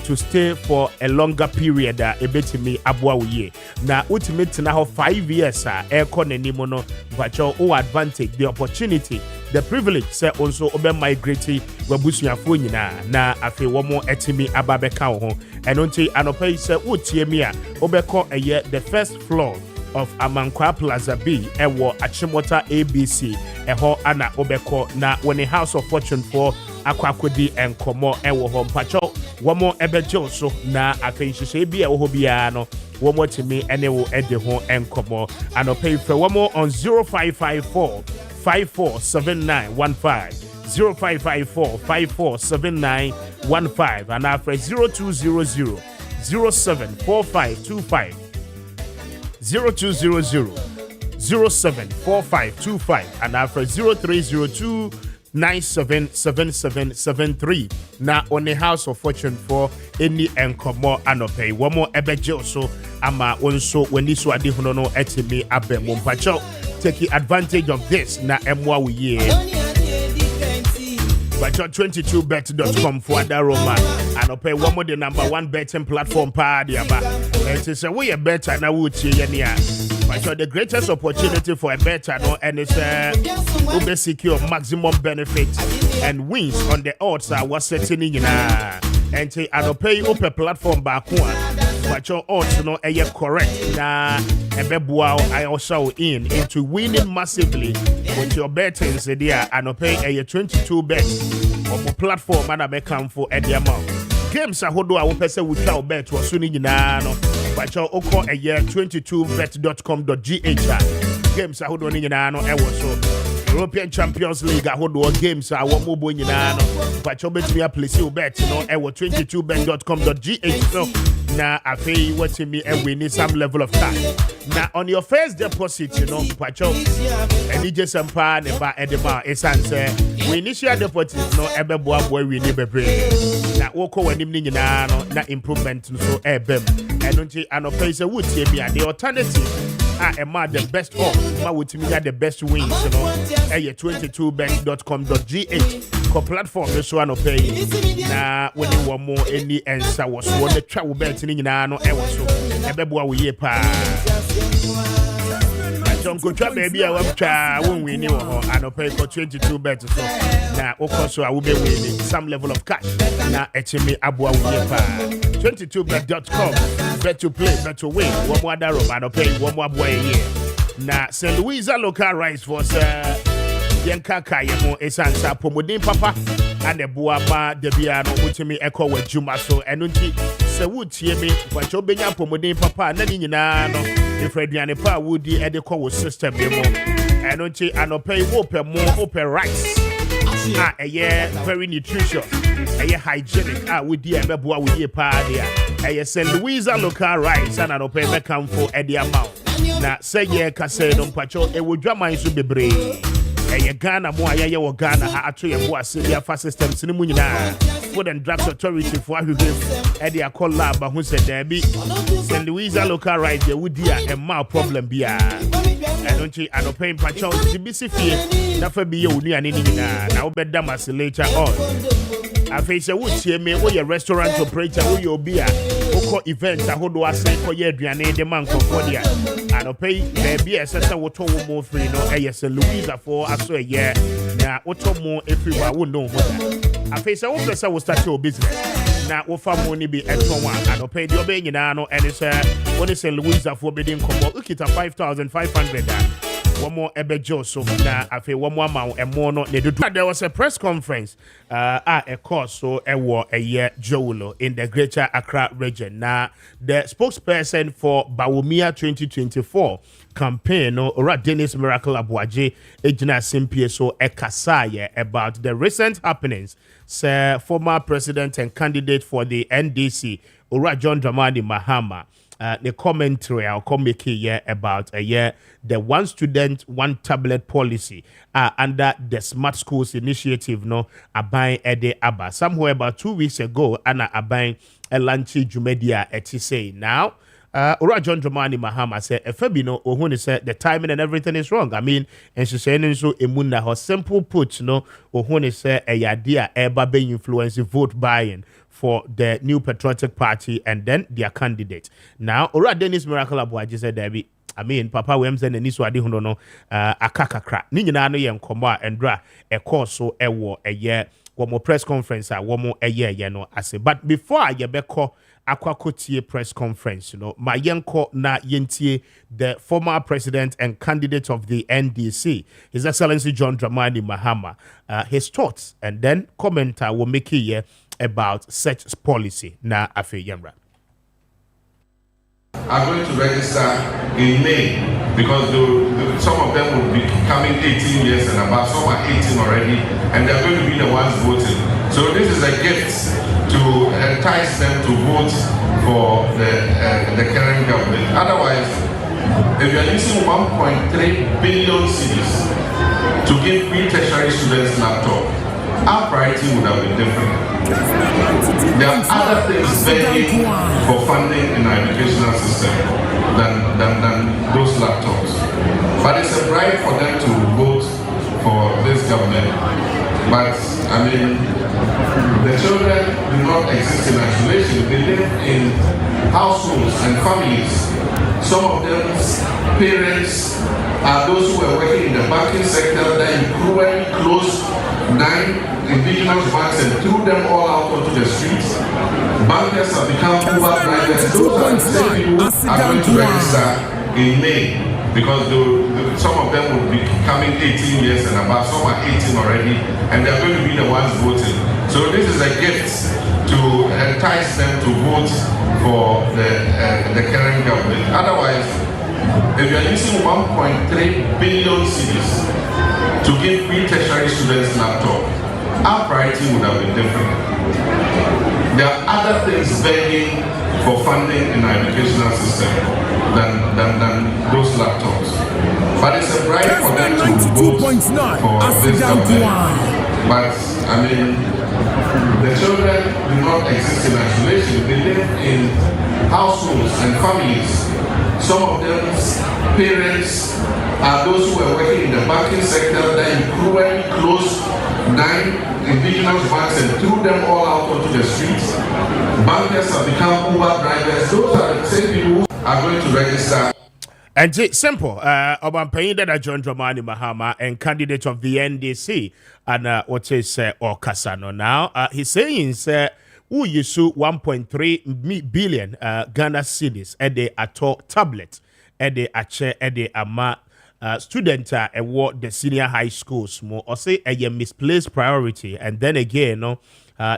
to stay for a longer period ebetimi aboa wo na ultimate na ho 5 years eko nanimo no bacho o advantage the opportunity the privilege say also obe migrate wabusuafo nyina na afi wo mo etimi ababeka wo ho eno nti anopai say wotie mi a obeko the first floor of Amankwa Plaza B ewo Achimota ABC eho ana obeko na when a house of fortune for akwakwedi enkomo ewo ho mpacho womo ebejo so na afenhihye bi ewo ho bia no womo timi enewo ede ho enkomo anopai fe womo on 0554 547915 0554 547915 and after 0200 074525 0200 074525 and after 0302 977773 na on the house of fortune for any enkomo anope one more ebeje so ama onso when this wadi hono no etimi abemo mpacho take advantage of this na emwa we Bacho22bet.com for other Roma and pay one more the number one betting platform party about. And it's a way a better now would see Bacho the greatest opportunity for a better no and it's ube secure maximum benefit and wins on the odds are what's setting in and say I pay up a platform back one. Bacho odds no correct na ebeboa I also into winning massively with your betting there and pay a 22 bet on the platform and I become for the amount. Games are who do I will say without bet was soon in no but your oko a year 22bet.com.gh games are who do in no so European Champions League are who do games are what mobile in no but your bet me a place you bet no 22bet.com.gh so now I pay what me and we need some level of time. Now on your first deposit, Pacho, and it just some pan about Edema, it's answer. We initial deposit, no ever boy we need a brain. Now Oko and evening na improvement so ebem. And don't you and place a wood me the alternative. I am the best off. My would me the best wins, 22bet.com.gh. Platform this one pay na when you want more any answer was what the travel bet in no so ebeboa we pa John go try baby I want try when we knew and pay for 22 bet so na so I will be winning some level of cash na etimi aboa we pa 22bet.com bet to play bet to win one more daro and pay one more boy here na St. Louisa local rice for Yankaka yemo esansa pomodin papa and the buama de biano utimi echo with Juma so enunti se wutie me kwacho benya pomodin papa na ni nyina no efrediane pa wudi e de call system demo enunti anope open more open rice very nutritious hygienic with the ebeboa with ye pa there St. Louisa local rice and anope be come for the amount na say ye kase no kwacho e wodwaman so bebre Ghana mo ayeye wo Ghana ha ato ye bo ase fa systems ni mu nyina Food and Drugs Authority for ahwehwem e dey call lab hu se da bi St. Louisa local right dey wudi a ma problem bia I don't see anope mpacho tibisi fie na fa bi ye onu ane ni nyina na wo beda mas later on afei se wutie me wo ye restaurant operator wo ye obi a wo event ahodo ase ko ye aduane de man kokko dia anope baby esesa wo to wo mo free no St. Louisa for aso ye na wo to mo everywhere wo no ho da afei se wo pesa wo start your business na wo fa mo ni bi eton wa anope de obe nyina no ene se wo ni St. Louisa for be din kombo ukita 5,500 one more ebejo so na afi one more amount and more no there was a press conference at a course so a year Jowolo in the Greater Accra region. Now the spokesperson for Bawumia 2024 campaign or Dennis Miracle Abuaje Ejina Simpie so ekasaya about the recent happenings. Sir former president and candidate for the NDC Ora John Dramani Mahama. The commentary I'll come make here about the one student, one tablet policy under the Smart Schools initiative, no, Abai Ede Abba. Somewhere about 2 weeks ago, Anna Abai Elanchi Jumedia Etise. Now, Ora John Dramani Mahama said, Fabino, Ohuni said the timing and everything is wrong. I mean, and she said, so Emuna, her simple put, Ohuni said, a idea, eba be influence vote buying for the new patriotic party and then their candidate. Now, Ora Dennis Miracle Abuaji said, Debbie, I mean, Papa Wemsen and Niswadi Hunono, akakakra. Nina no yen koma and dra a course so a war a year, one more press conference, one more a year, I say. But before I beko akwakotie press conference, my yenko na yentie, the former president and candidate of the NDC, His Excellency John Dramani Mahama, his thoughts and then commenter will make here about such policy. Na afe yemra. Are going to register in May because some of them will be coming 18 years and above. Some are 18 already, and they're going to be the ones voting. So this is a gift to entice them to vote for the current government. Otherwise, if you're using 1.3 billion cedis to give free tertiary students laptop, our priority would have been different. There are other things begging for funding in our educational system than those laptops. But it's a bribe for them to vote for this government. But I mean, the children do not exist in isolation. They live in households and families. Some of them's parents are those who are working in the banking sector that cruelly closed 9 indigenous banks and threw them all out onto the streets. Bankers have become Uber drivers. Those are the same people who are going to register in May because some of them will be coming 18 years and above. Some are 18 already, and they're going to be the ones voting. So this is a gift to entice them to vote for the current government. Otherwise, if you're using 1.3 billion cedis to give free tertiary students laptop, our priority would have been different. There are other things begging for funding in our educational system than those laptops. But it's a bribe for them to vote for this government. But I mean, the children do not exist in isolation. They live in households and families. Some of them's parents are those who are working in the banking sector that cruelly closed 9 indigenous banks and threw them all out onto the streets. Bankers have become Uber drivers. Those are the same people who are going to register. And it's simple. Obampayinda that John Dramani Mahama and candidate of the NDC and what is Okasano now. He's saying who yisu 1.3 billion Ghana cedis at the ato tablet at the ache at the ama student award the senior high schools more or say a misplaced priority. And then again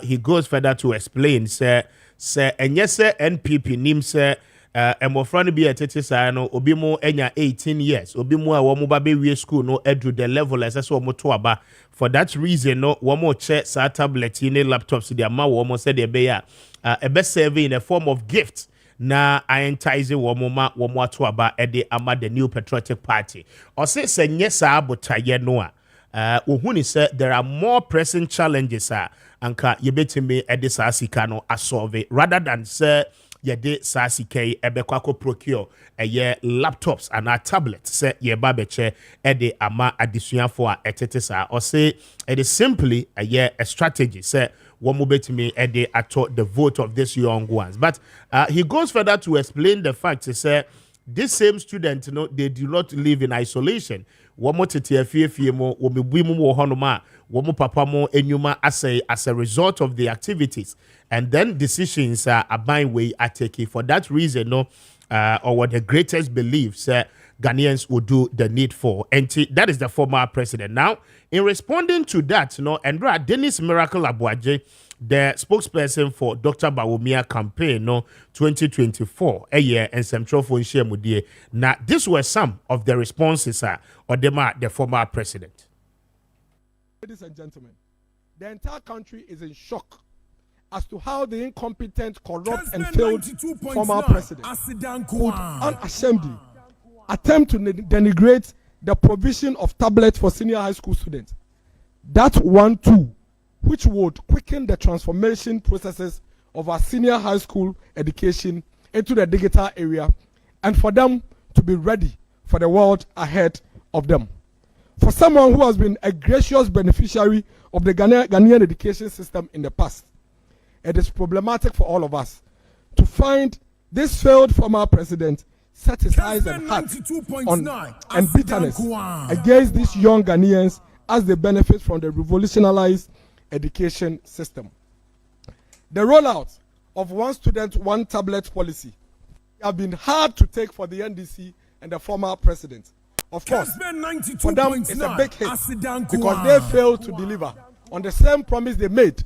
he goes further to explain say and yes NPP nim say Emofrano be a tetisa no obi mo enya 18 years obi mo a wo mo ba be wie school no edu the level as so mo to aba. For that reason no wo mo che sa tablet ni laptops the ama wo mo say the be ya e be serve in a form of gift na entice wo mo ma wo mo ato aba e de ama the new patriotic party or say nye sa abotaye no a ohuni say there are more pressing challenges anka yebetime e de sa sika no asolve rather than say yede sasike ebekwako procure laptops and a tablet say ye babeche ede ama adisuafo a etetesa or say it is simply a strategy say one betimi ede ato the vote of these young ones. But he goes further to explain the fact to say this same student they do not live in isolation. Womo tete afie mo wo mebu mu wo honoma womo papa mo enyuma as a result of the activities, and then decisions are buying way are taking. For that reason or what the greatest beliefs Ghanaians would do the needful. And that is the former president. Now in responding to that Andra Dennis Miracle Abuaje, the spokesperson for Dr. Bawumia campaign 2024 and Central for Mudie. Now these were some of the responses or the former president. Ladies and gentlemen, the entire country is in shock as to how the incompetent, corrupt and failed former president could unashamedly attempt to denigrate the provision of tablets for senior high school students. That one too, which would quicken the transformation processes of our senior high school education into the digital area and for them to be ready for the world ahead of them. For someone who has been a gracious beneficiary of the Ghanaian education system in the past, it is problematic for all of us to find this failed former president set his eyes and heart on and bitterness against these young Ghanaians as they benefit from the revolutionized education system. The rollout of one student, one tablet policy have been hard to take for the NDC and the former president. Of course, for them it's a big hit because they failed to deliver on the same promise they made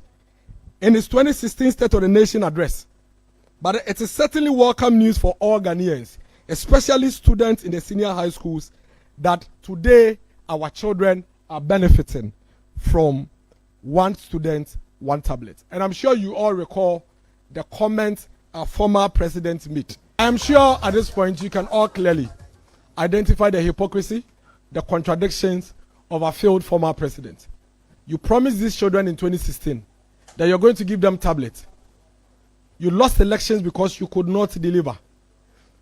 in his 2016 State of the Nation address. But it is certainly welcome news for all Ghanaians, especially students in the senior high schools, that today our children are benefiting from one student, one tablet. And I'm sure you all recall the comments our former president made. I'm sure at this point you can all clearly identify the hypocrisy, the contradictions of our failed former president. You promised these children in 2016 that you're going to give them tablets. You lost elections because you could not deliver.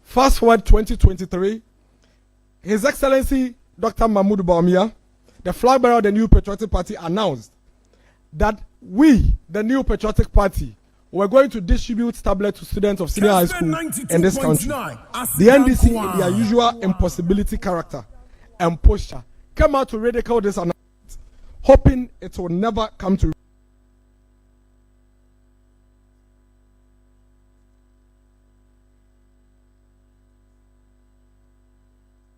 Fast forward 2023, His Excellency Dr. Mahmoud Bawumia, the flag bearer of the New Patriotic Party, announced that we, the New Patriotic Party, were going to distribute tablets to students of senior high school in this country. The NDC, in their usual impossibility character and posture, came out to ridicule this announcement, hoping it will never come to.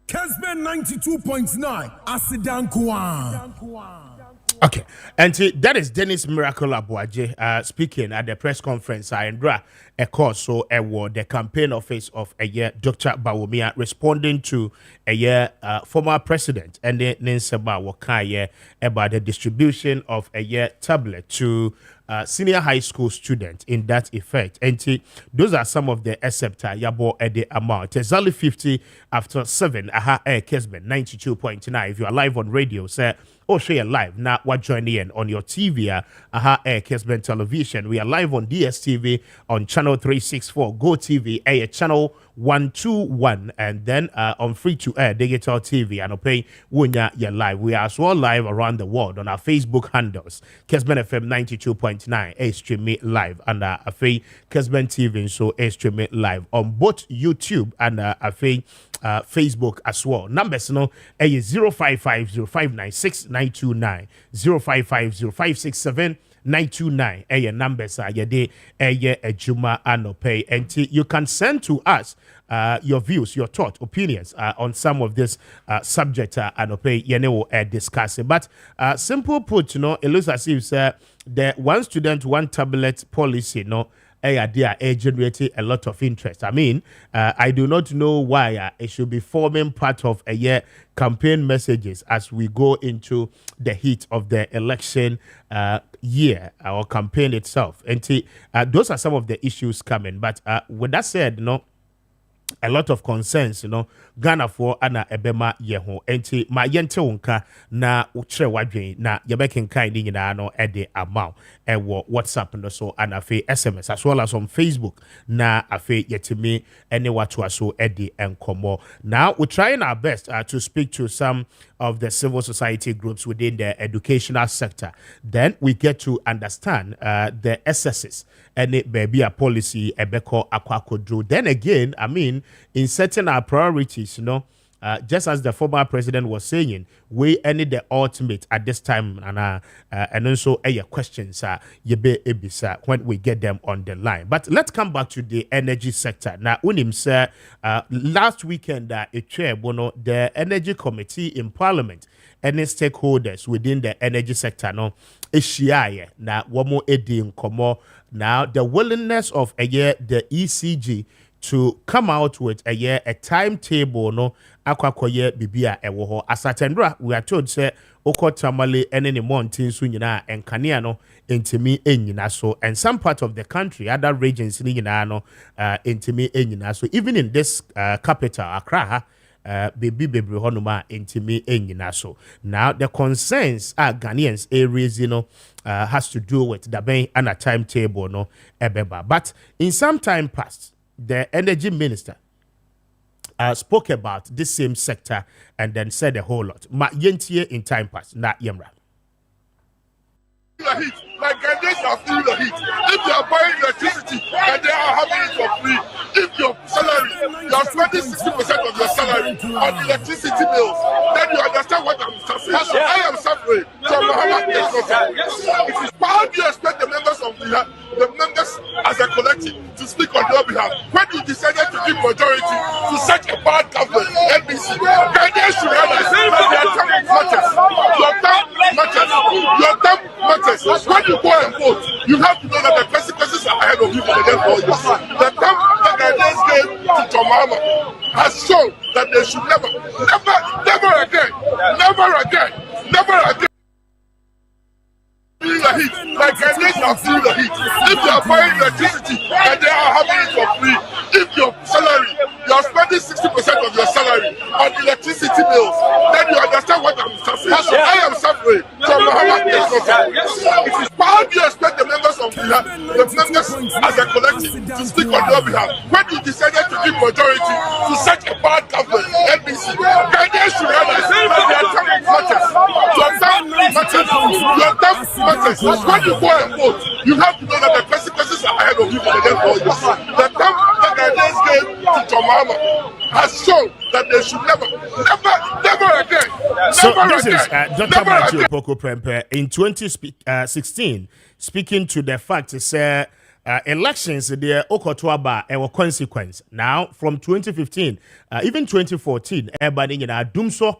Kessben 92.9 Asidankwa. Okay, and that is Dennis Miracle Abuaje speaking at the press conference. Indra, a course, so the campaign office of a year, Dr. Bawumia, responding to a year former president, and then Ninseba Wakaye about the distribution of a year tablet to senior high school students in that effect. And those are some of the excepta yabo at the amount. It's only 50 after 7. Kessben 92.9. If you are live on radio, say, share live. Now, what joining in on your TV? Kessben television. We are live on DSTV on channel 364, Go TV, channel 121, and then on free to air digital TV and pay Wunya ya live. We are as well live around the world on our Facebook handles. Kessben FM 92.9 stream me live, and Kessben TV so stream me live on both YouTube and Facebook as well. Numbers no 0550596 0550567 929 numbers are yede ejuma anope, and you can send to us your views, your thoughts, opinions on some of this subject anope yene discussing. But simple put, it looks as if the one student one tablet policy generated a lot of interest. I mean, I do not know why it should be forming part of a year campaign messages as we go into the heat of the election year or campaign itself. And those are some of the issues coming. But with that said, a lot of concerns, Ghana for ana ebema yeho. Enti ma yente wonka na uchre wadwen na yebekin kind ni nyina no ede amount ewo WhatsApp no so ana afe SMS as well as on Facebook na afe yetimi ene watu aso ede enkomo. Now we're trying our best to speak to some of the civil society groups within the educational sector. Then we get to understand the excesses and it may be a policy ebeko akwakodro. Then again, I mean, in setting our priorities, just as the former president was saying, we need the ultimate at this time, and also questions when we get them on the line. But let's come back to the energy sector. Now, unim sir, last weekend, the energy committee in parliament, any stakeholders within the energy sector, now the willingness of the ECG to come out with a timetable akwakoye bibia ewo asatendra. We are told say okotamale enene mountain so nyina enkania no entimi enyina so, and some part of the country, other regions ni nyina no entimi enyina so. Even in this capital Accra, baby honuma entimi enyina so. Now the concerns Ghanaians areas has to do with the ben and a timetable ebeba. But in some time past, the energy minister spoke about this same sector and then said a whole lot. Ma yentie in time pass, not yemra. The heat, like Ghanaians are feeling the heat. If they are buying electricity and they are having it for free, if your salary, you are spending 60% of your salary on electricity bills, then you understand what I'm suffering. I am suffering from Muhammad. How do you expect the members of the members as a collective to speak on your behalf when you decided to give majority to such a bad government, NBC? Ghanaians should realize that their time matters. Your time matters. Your time matters. When you go and vote, you have to know that the consequences are ahead of you for the next 4 years. The time that Ghanaians gave to John Mahama has shown that they should never again feel the heat, like Ghanaians are feeling the heat. If they are buying electricity and they are having it for free, if your salary, you are spending 60% of your salary on electricity bills, then you understand what I'm suffering. I am suffering from Muhammad. How do you expect the members of the members as a collective to speak on your behalf when you decided to give majority to such a bad government, NBC? Ghanaians should realize that their time matters. Your time matters. Your time matters. When you go and vote, you have to know that the consequences are ahead of you for the next 4 years. The time that Ghanaians gave to John Mahama has shown that they should never again. So this is Dr. Maakye Poko Prempe in 2016 speaking to the fact that elections there okotwaba a consequence. Now from 2015, even 2014, everybody Dumso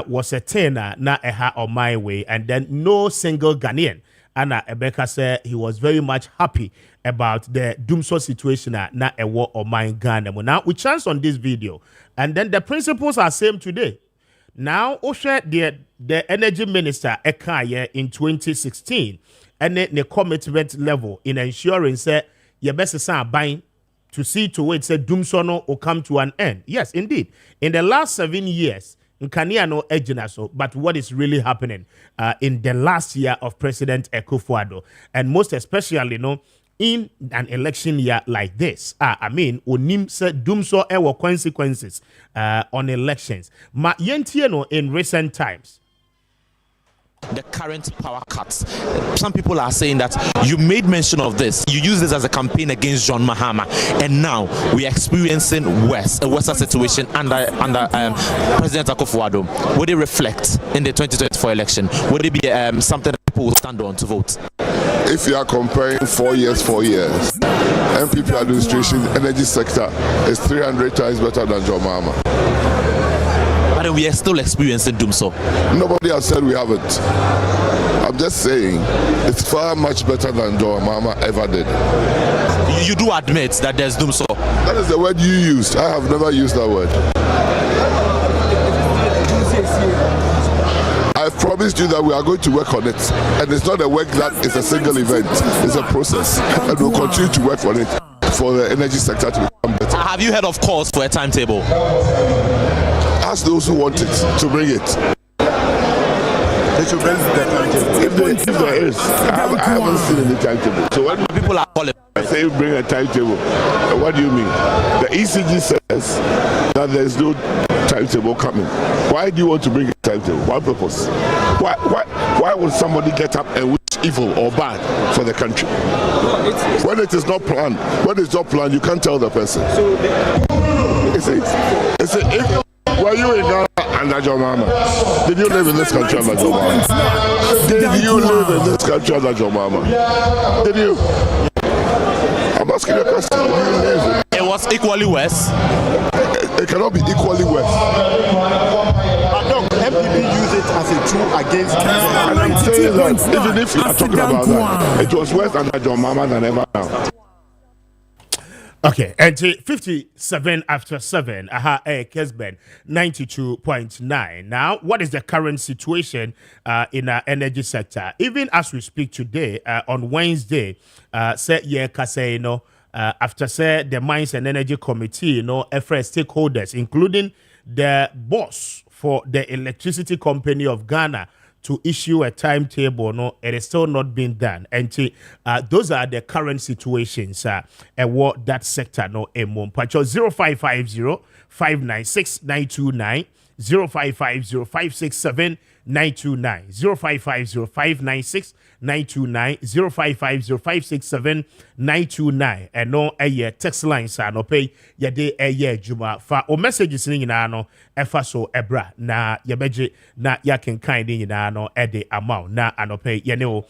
was a tenor na eha on my way, and then no single Ghanaian. Anna Ebeka said he was very much happy about the Dumso situation na ewo on my Ghana. Now we chance on this video, and then the principles are same today. Now Osha the energy minister Ekaye in 2016 and the commitment level in ensuring say your best son buying to see to it said Dumsono will come to an end. Yes, indeed. In the last 7 years, Nkania no ejinaso, but what is really happening in the last year of President Akufo-Addo, and most especially, in an election year like this, onim se Dumso ewo consequences on elections. Ma yentieno in recent times. The current power cuts. Some people are saying that you made mention of this. You use this as a campaign against John Mahama, and now we are experiencing a worse situation under President Akufo-Addo. Would it reflect in the 2024 election? Would it be something that people will stand on to vote? If you are comparing 4 years, MPP administration, energy sector is 300 times better than John Mahama. But we are still experiencing Dumso. Nobody has said we haven't. I'm just saying it's far much better than John Mahama ever did. You do admit that there's Dumso. That is the word you used. I have never used that word. I've promised you that we are going to work on it. And it's not a work that is a single event. It's a process. And we'll continue to work on it for the energy sector to become better. Have you heard of calls for a timetable? Ask those who want it to bring it. They should bring the timetable. If there is, I haven't seen any timetable. So when People are calling. I say bring a timetable, what do you mean? The ECG says that there is no timetable coming. Why do you want to bring a timetable? What purpose? Why would somebody get up and wish evil or bad for the country? When it is not planned, you can't tell the person. Were you in Ghana under John Mahama? Did you live in this country under John Mahama? Did you live in this country under John Mahama? Did you? I'm asking a question. Did you live? It was equally worse. It cannot be equally worse. No, MPP use it as a tool against And I'm saying that even if you are talking about that, it was worse under John Mahama than ever now. Okay, and 57 after 7, Kessben 92.9. Now, what is the current situation in our energy sector? Even as we speak today, on Wednesday, after the Mines and Energy Committee, FRS stakeholders, including the boss for the electricity company of Ghana, to issue a timetable, no, it is still not being done. And those are the current situations and what that sector no emo. Pacho 0550 596 929 0550 567 929 0550 596 929 0550 567 929 and no a text lines are no pay ya de a juma fa o messages in no efa so ebra na yabeje na ya can kind in no e de amount na anope ye ne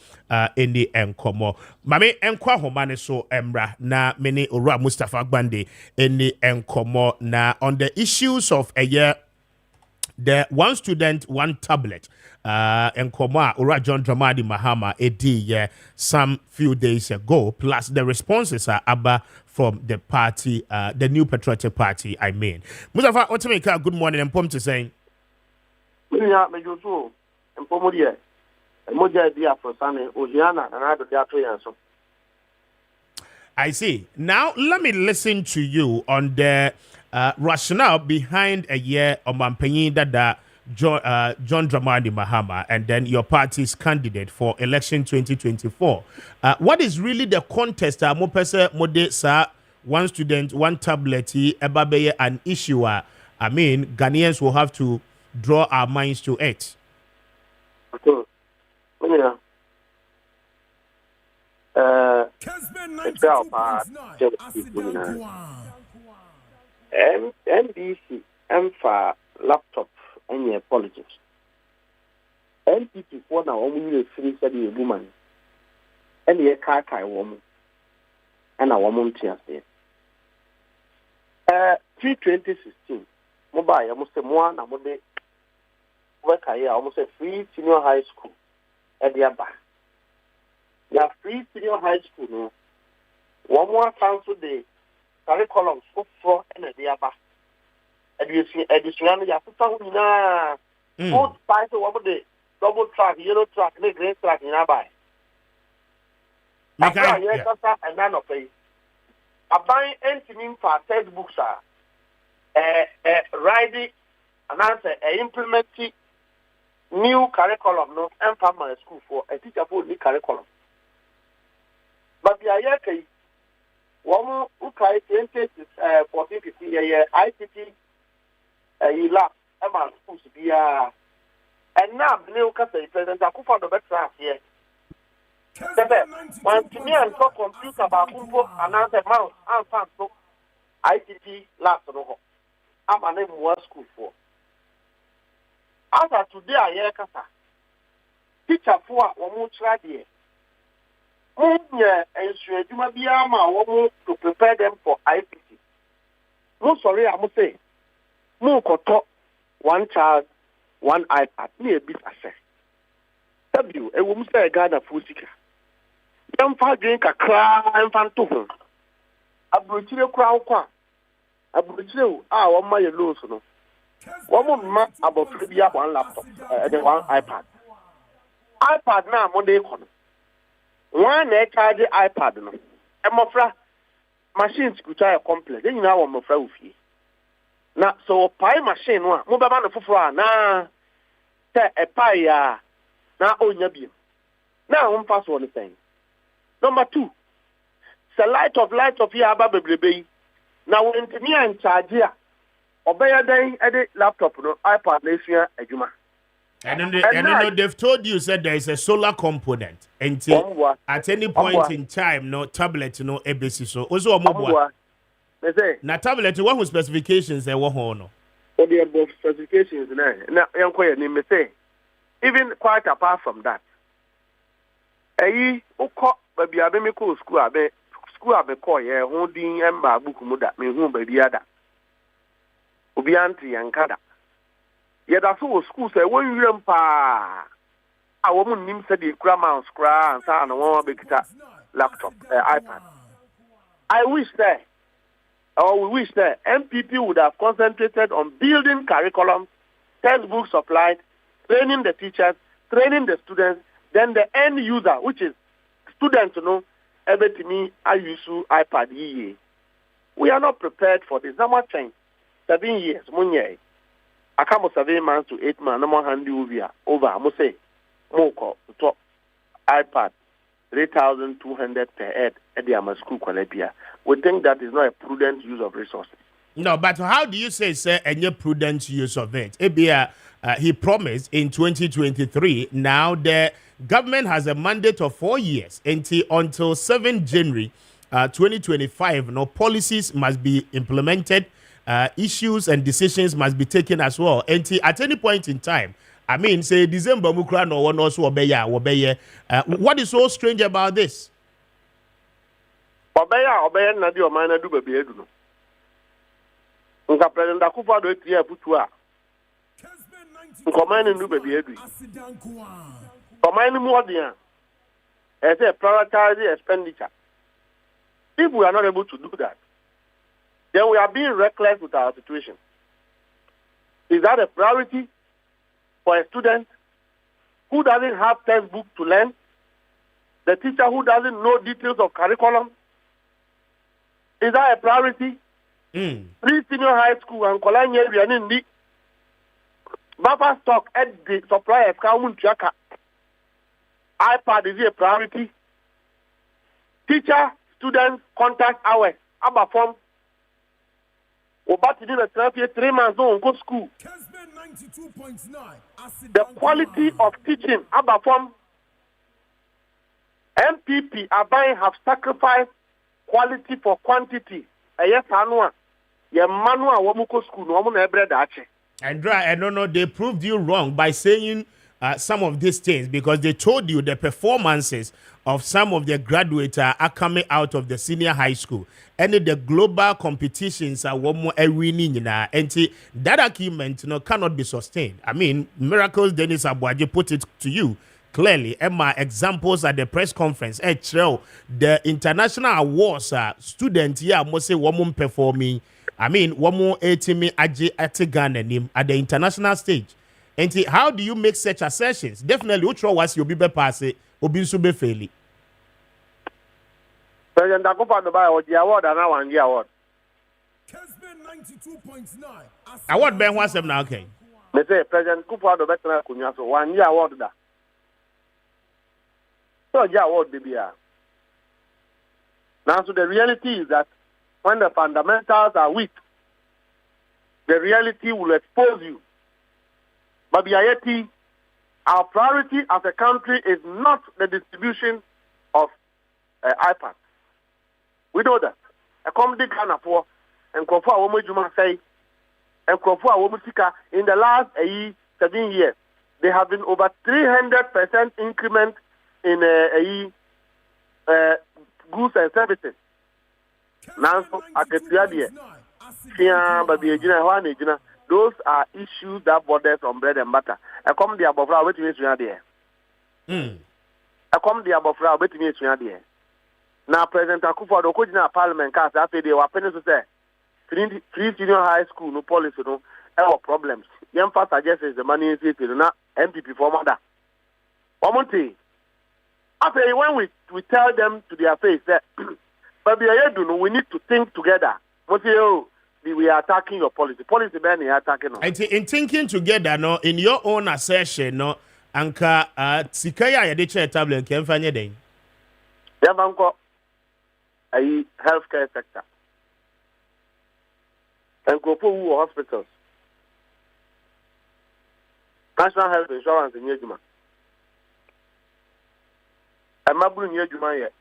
any enkomo mame enkwa homane so emra na many ora Mustafa Gbande any enkomo na on the issues of a year. The one student, one tablet, and Koma Ura John Dramani Mahama Edi some few days ago, plus the responses are abba from the party, the New Patriotic Party, I mean. Mustafa Otameka, good morning, and Pom to saying. I see. Now, let me listen to you on the rationale behind a year of Mampenyi Dada John Dramani Mahama and then your party's candidate for election 2024. What is really the contest? One student, one tablet, Ebabeye, an issuer. I mean, Ghanaians will have to draw our minds to it. Kessben NBC for laptop and your politics. NPP for now only free study a woman and a car woman and a woman tears there. 2016 mobile almost one amode work here almost a free senior high school at the bar. They are free senior high school no. One more council day curriculum for and the other. Additionally, you have to talk now. Both sides of the double track, yellow track, and green track in Abai. And none of it. I buy anything for textbooks riding and answer implementing new curriculum no and primary school for a teacher for new curriculum. But the IAK one who carries 14, 15 year ICT lab about schools to be and now the new President Akufo the better here. When to me and talk computer about Kumpo and answer mouse and fan so ICT lab no I'm a name one school for. After today I hear Kasa teacher for one more try there. And you might be to prepare them for IPC. No, sorry, I must say, no, one child, one iPad, near a bit assess. W, a woman say a guy of food seeker. Young far drink a cry and fan to him. A brutal crowd, a brutal, one my loose. One more about 3 years, one laptop, and one iPad. iPad now, Monday corner. One charge iPad no. And my machines could try a complex. Then you know what my friend will feel. Now, so pie machine one. Mobile man of na a pie na on your beam. Now, one pass one thing. Number 2. The light of here, baby. Now, when to me and charge here, obey a day, edit laptop, no iPad, let's hear a juma. And then they've told you said there is a solar component until at any point in time, no tablet, no ABC. So also a mobile. Now tablet, what was specifications they were no? The above specifications now young quiet name say. Even quite apart from that. Baby abe school abe call ye holding emba book muda me hu baby ada. Obi anti yankada. Yet that's all school say when you remember a woman named said the grammar scra and son one big laptop iPad. I wish that we wish that MPP would have concentrated on building curriculum, textbook supplied, training the teachers, training the students, then the end user, which is students, everything I use iPad ye. We are not prepared for this. How much time? 7 years, Munye. I come 7 months to 8 months, no more handy over. I must say, moko to iPad 3,200 per head at the school Kwalebia. We think that is not a prudent use of resources. No, but how do you say, sir, any prudent use of it? He promised in 2023. Now the government has a mandate of 4 years until 7 January 2025. No policies must be implemented. Issues and decisions must be taken as well. And at any point in time, I mean, say December mukra no one also obey. What is so strange about this? Obey na di o man do baby edu no. Nka President Akufo-Addo etie putu a. Nkomani do baby edu. Komani mu odian. As a prioritizing expenditure. If we are not able to do that, then we are being reckless with our situation. Is that a priority for a student who doesn't have textbook to learn? The teacher who doesn't know details of curriculum? Is that a priority? Pre-senior high school and Kolanya Rianindi. Buffer stock at the suppliers iPad is a priority. Teacher, student, contact hours. Abba form. About to do the 3 months on go school. The quality of teaching, Abba form. MPP, Abai have sacrificed quality for quantity. Yes, Anua. Your manual Wamuko school, no one ever dache. And no, they proved you wrong by saying some of these things because they told you the performances of some of the graduates are coming out of the senior high school. And the global competitions are one more winning. And that argument cannot be sustained. I mean, Miracles Dennis Abuaje put it to you clearly. Emma, examples at the press conference. The international awards students here must say woman performing. I mean, one more 80 at the international stage. And how do you make such assertions? Definitely, which was your be pass it, Obinsube fairly. President Akufo-Addo by the award and now 1 year award. Kessben 92.9. Award Ben was them now, okay. Me say President Akufo-Addo better kunya so 1 year award da. So yeah, award baby. Now, so the reality is that when the fundamentals are weak, the reality will expose you. But our priority as a country is not the distribution of iPads. We know that. A comedy Ghana for and Kofu Awomejuma say and Kofu Awomesika in the last 7 years, there have been over 300% increment in goods and services. Now, those are issues that borders on bread and butter. I come the above our waiting there. I come the above our waiting there. Now, President Akufo-Addo could in Parliament cast after they were penny to say three senior high school no policy no problems. Young fast suggests the money is not MPP for mother. Omonte. After when we tell them to their face that but we need to think together. We are attacking your policy. Policy man is attacking us. In thinking together, no, in your own assertion, no, anka sikaya ya deche tablet can find your day. Yabanko a healthcare sector. And go for hospitals. National health insurance in Yejuma. I'm not bringing Yejuma yet.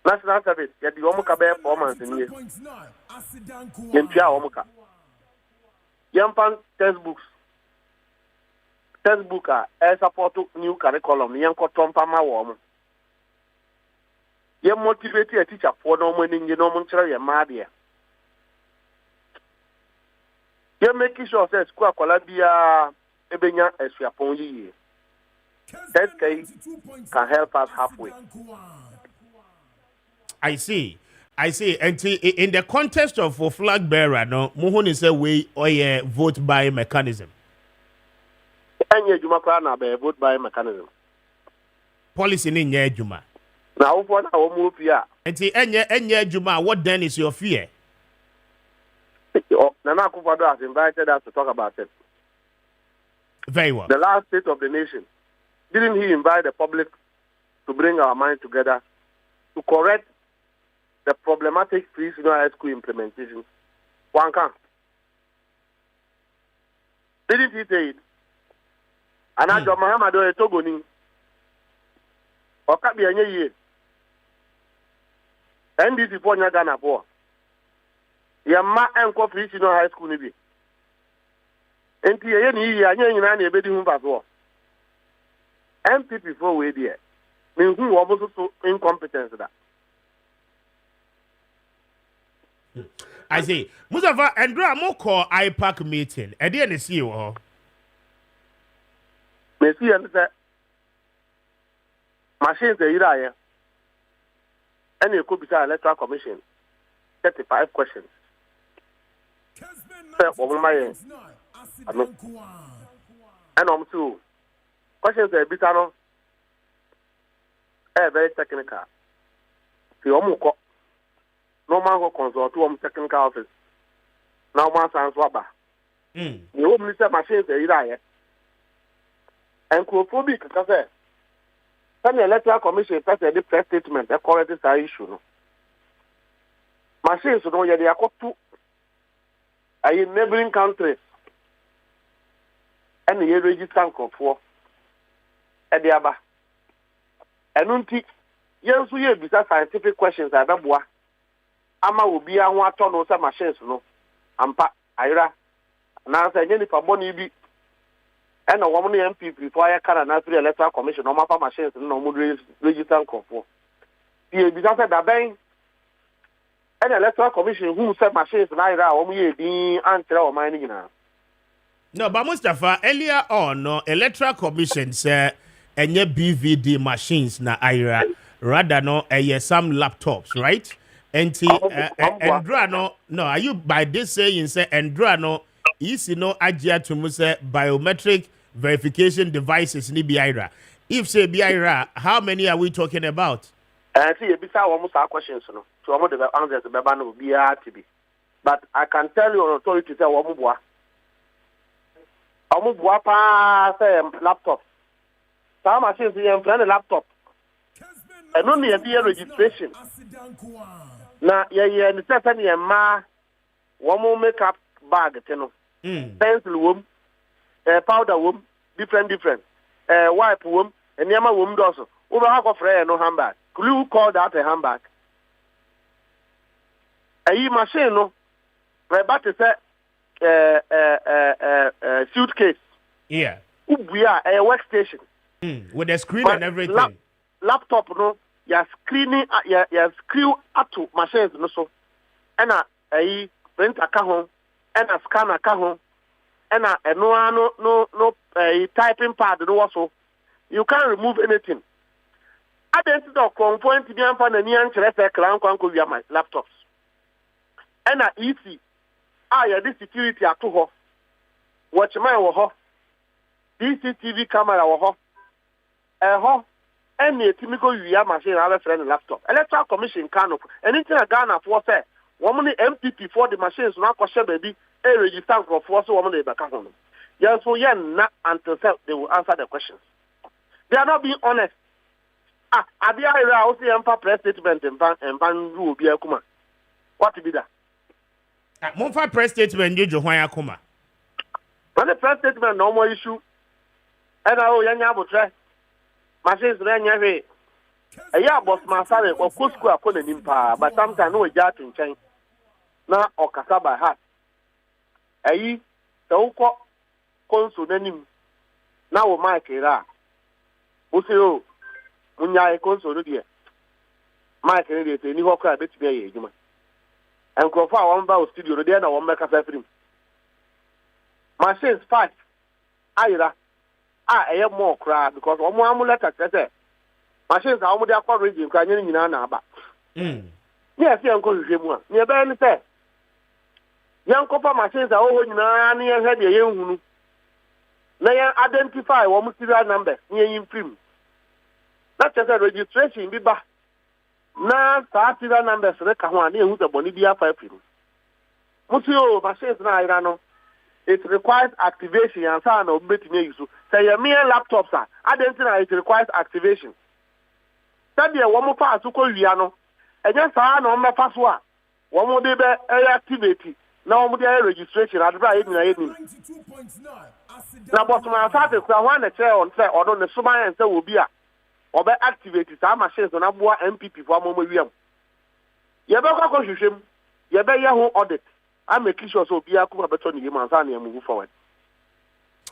National service, yet the Omuka bear performance in years. Yempia Omuka. Yampan textbooks. Textbook support new curriculum. Yanko Tompama Woman. You motivate a teacher for no money, you know, Montreal, Madia. You're making sure that school Colabia Ebenya as we are upon you. That case can help us halfway. I see. And in the context of flag bearer, no, Muhun is a way or a vote by mechanism. Any Juma vote by mechanism. Policy in Juma. Now, for now, move here. And any Juma, what then is your fear? Nana Akufo-Addo has invited us to talk about it. Very well. The last state of the nation. Didn't he invite the public to bring our mind together to correct the problematic free senior high school implementation? One can. Didn't he say it? And I got Muhammad Togoni. Or Kabi Anye. NDC for Ghana for. Yama and free senior high school nibi. And the bedi hum MPP for way there. Mean who was so incompetent that. I say, Mustafa Andra Moko IPAC meeting. I didn't see you all. Messi and the machines the Ira. And you could be the electoral commission. 35 questions. And too. Questions are bitano. Very technical. The Omuko. No man go consult to technical office. Now man sounds waba. The home minister machines are Ira. And Crophobic, because the electoral commission passed a press statement that corrects this issue. Machines don't yet they are caught to in neighboring countries. And the register for at the Abba. And until yes, we have scientific questions at Abua. Ama will be a 1 ton or some machines, no. Ampa, Ira. Now, I need for Bonnie. And a woman MP before I can announce the electoral commission, no matter machines, no more register for. The disaster that bang and electoral commission who said machines and I only being answer or mining now. No, but Mustafa, earlier on, no electoral commission said any BVD machines na IRA rather no some laptops, right? And Endrano, no, are you by this saying say Endrano is no ajia to muse biometric verification devices ni BIRA. If say BIRA, how many are we talking about? See, a almost our questions, no. So I'm going to answer the Babano will be RTB. But I can tell you on authority say Wamubwa. Wamubwa pa say laptop. Some machines here plan a laptop. And only a year registration. Now, yeah, the second year ma one makeup bag, you know. Pencil womb, powder womb, different. Wipe womb, and Yama womb also. Over half of no handbag. Could you call that a handbag? A machine, no. My bat is a suitcase. Yeah. We are a workstation. With a screen and everything. Laptop, no. You're screening, you're screw up to machines, no so. And a print account. And a scanner account, and no typing pad no also. You can't remove anything. Identity of component to be found in the crown via my laptops. And easy. This security at two. Watch my ho. CCTV camera ho. Any typical via machine have friend laptop. Electoral Commission can anything a Ghana for say. Woman MPP for the machines now question baby. A register for force woman they back home. Yes, so yeah, not until they will answer the questions. They are not being honest. Abia Ira also empa press statement and ban rule be a kuma. What to be that? Monfa press statement you Johan Kuma. When the press statement no more issue. And I yanya botre. Machines renya he. A ya boss masare or kusku akone nimpa, but sometimes no jat in chain. Na okasa by heart. Ayi tawko konso nanim na wo Maakye ra usiro munya e konso no de Maakye de te ni ho kra betimi aye adwuma enkrofo a won ba o studio no de na won meka sa film machines 5 ayira eye more kra because omo amuleta tete machines a omo de akwa region kra nyina nyina na aba ni afi enko hwehwemu a ni ebe ni se Yankopa machines are all in a head a young. Now identify one serial number near in film. That's just a registration, be back. Now, serial numbers, Rekawan, who's a Bonibia 5 film. Musio, machines, I don't know. it requires activation and so on. Say your mere laptops are. I don't think it requires activation. That be a woman pass to call Viano. And just on my password. One more day activity. Now registration. I'd write in the now, but my father, I want to tell on say, or on the summer and say will be a or be activated some machines on a MPP for a moment. You better go to him. You better audit. I'm making sure so be a couple of better and move forward.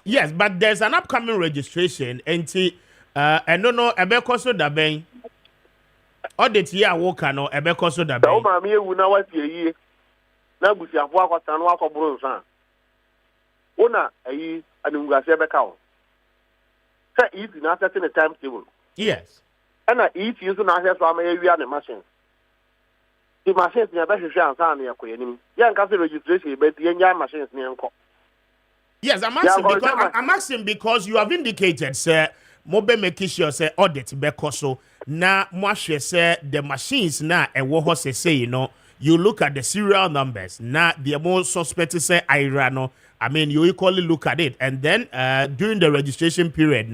Yes, but there's an upcoming registration, and I don't know, Ebeko so da ben. Audit here, Walker, no, Ebeko so da ben. Oh, mammy, you know what you now, we have walked and walk of Bronson. Ona, and you got a cow. Say, eat not setting a timetable. Yes. And I eat you to not have some area and machines. The machines near better chance on your queen. Young country registration, but the young machines near. Yes, I'm asking because you have indicated, sir, Mobe making sure say audit bekoso. Na mwashe say the machines na e wo say you look at the serial numbers. Na the most suspect say Irano. I mean, you equally look at it, and then during the registration period,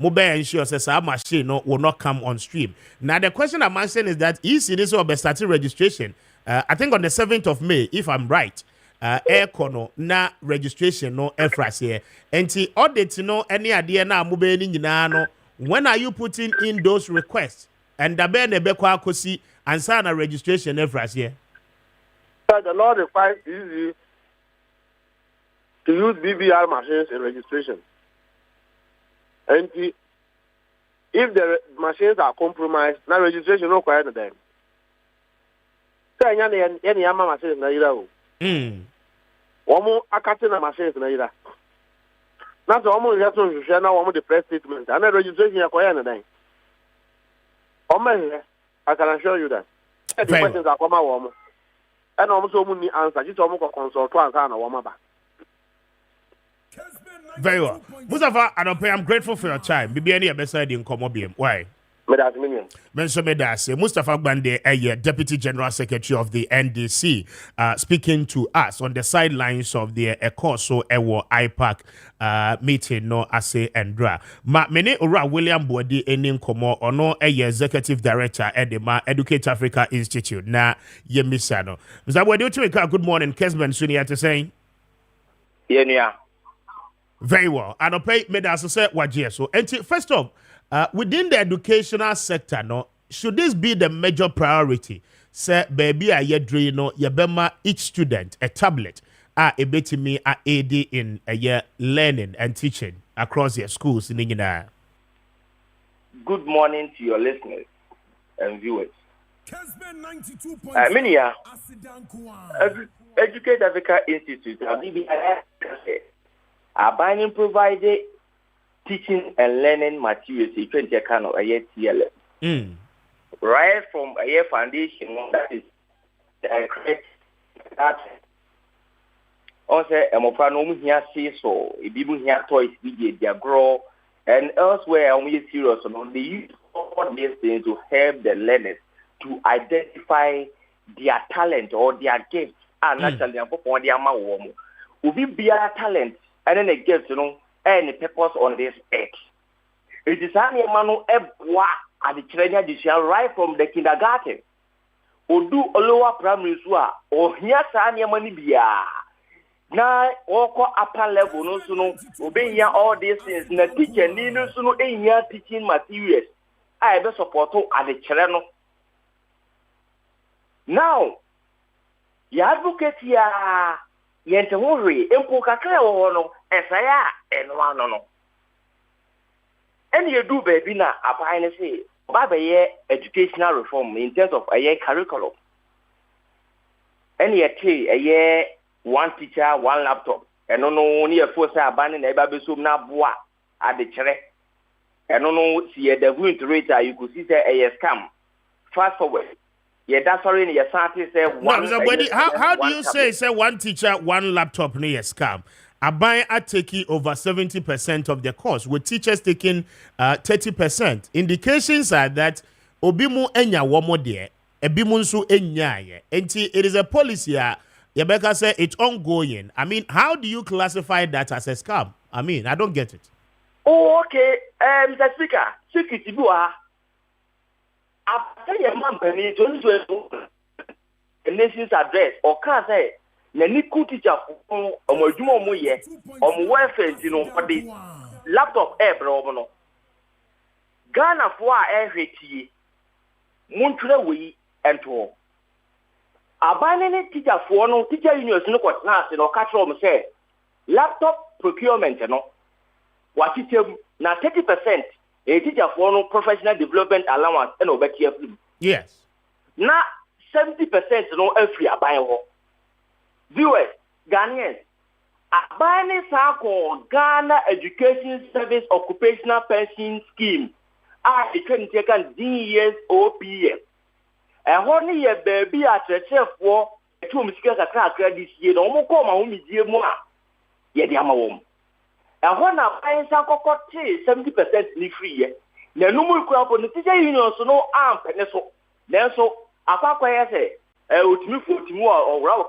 Mobe ensure says our machine will not come on stream. Now the question I'm asking is that this will be starting registration. I think on the 7th of May, if I'm right. Aircono na registration no efras here. Enti audit no any idea na mube ni nyina no. When are you putting in those requests? And the ben ebekwa akosi ansa na registration efras here. The law requires easy to use BBR machines in registration. And if the machines are compromised, now registration no require them. Say any yama machines na ira. Woman akatina machines na ira. Not almost just to share now the press statement and the registration acquire na then. I can assure you that. The questions are come out and almost only answer. Just almost consult to answer na woman ba. Very well. Mustafa, I'm grateful for your time. Bibi any beside in Komobiem. Why? Mustafa Gbande, Deputy General Secretary of the NDC, speaking to us on the sidelines of the Ekoso Ewo IPAC meeting no ase endra. Ma mene ora William Bodi enin komo ono Executive Director Edema Educate Africa Institute na yemisano. Mr. Bodi, good morning. Kessben Sunia to say. Yeah. Very well. And I'll pay me as I said what so. And first off, within the educational sector, no, should this be the major priority? Say, baby, I yedri no yabema each student a tablet, a betimi a aid in a year learning and teaching across your schools in India. Good morning to your listeners and viewers. Kessben 92.9. Educate Africa Institute, Abiding provided teaching and learning materials in 20 kind of a year TLM. Right from a year foundation, that is that also a mopano here see so if people here toys we their grow and elsewhere we serious on they use all these things to help the learners to identify their talent or their gifts and naturally upon their mouth. We be a talent and then it gives any purpose on this earth. It is only manu ebwa at the training judicial right from the kindergarten. Or do a lower primary school or here sanya money biya. Now or upper level no suno obey all these things na teacher ni no suno here teaching materials. I be support at the children. Now you advocate ya yente hurry empo kakra no esaya enwa no and you do baby na apine say baba ye educational reform in terms of a year curriculum and ye tell a year one teacher one laptop and no only a force abandon e ba be so na boa at the chere and no see the going to rate you could see say a scam fast forward. Yeah, that's already your starting say one. How do you say one teacher, one laptop near scam? Abai are taking over 70% of the course, with teachers taking 30%. Indications are that obimu enya womo de, ebimunsu enya ye. Enti it is a policy Yebeka said it's ongoing. I mean, how do you classify that as a scam? I mean, I don't get it. Oh, okay. Mr. Speaker, security bua. After your man penny, the nation's address, or can say, Naniku teacher for Omojumo Moye, or welfare, you know, for the laptop air, bro. Ghana for air hiti, Montreal we and to. Abandon teacher for no teacher unions, no what now, or catch on say, laptop procurement, you know. What it now 30% a teacher for no professional development allowance and over here. Yes. Now 70% no every abayo. Viewers, Ghanaians, abane sako Ghana Education Service Occupational Pension Scheme. The can take years OPM. And one year baby at the chef for 2 mistakes a crack this year. No more come home with you more. Yet the home. And when I find some 70% ni free. The normal crop on the teacher union so no arm peneso. Then so I say, ultimate for Timur or Rawa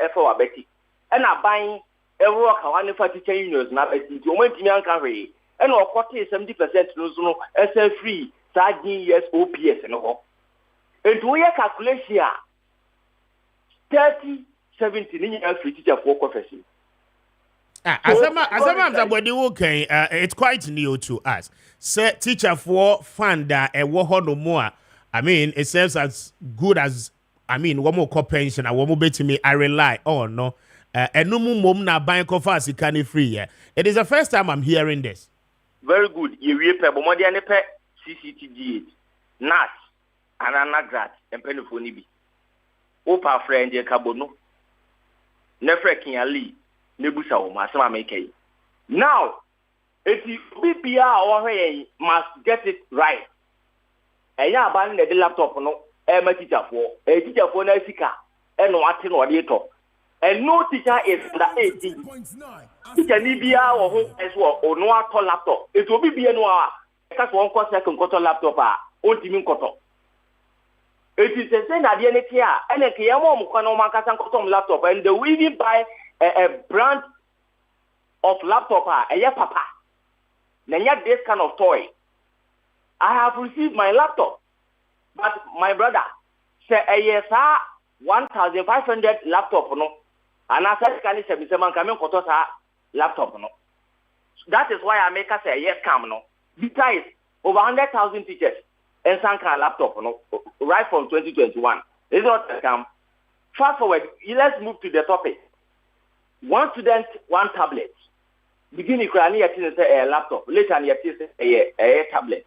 F.O. Betty. And I buying a rock one for teacher unions now betting to went to young carry. And or 70% no SL free 13 years OPS and all. And to your calculation 30-70 years free teacher for profession. It's quite new to us. Say teacher for fund that a war no more. I mean, it serves as good as one more pension. I won't bet me. I rely on no. And no more na buying coffee can free. It is the first time I'm hearing this. Very good. You will pay more than a pet CCTG, NAS, and Anagrat, and Penifonibi. Opa friend, your cabono. Nefreking Ali. Now, if you BPR or must get it right. And you abandon the laptop, no, a teacher for Nesika, and what in order. And no teacher is under 18. Teacher Libya or home as well, or no laptop. It will be a noir. That's 1 second quarter laptop, or Timin Koto. It is the same at the end of the year, and a Kiamo Mukano laptop, and the weaving by a brand of laptop, a papa. Nanya this kind of toy. I have received my laptop, but my brother say a yes, 1,500 laptop no, and I said can you say man coming koto sa laptop no. That is why I make us say yes come no. Besides over 100,000 teachers and some kind laptop no, right from 2021. It's not a scam. Fast forward, let's move to the topic. 1 student, 1 tablet. Beginning to say a laptop. Later, a tablet.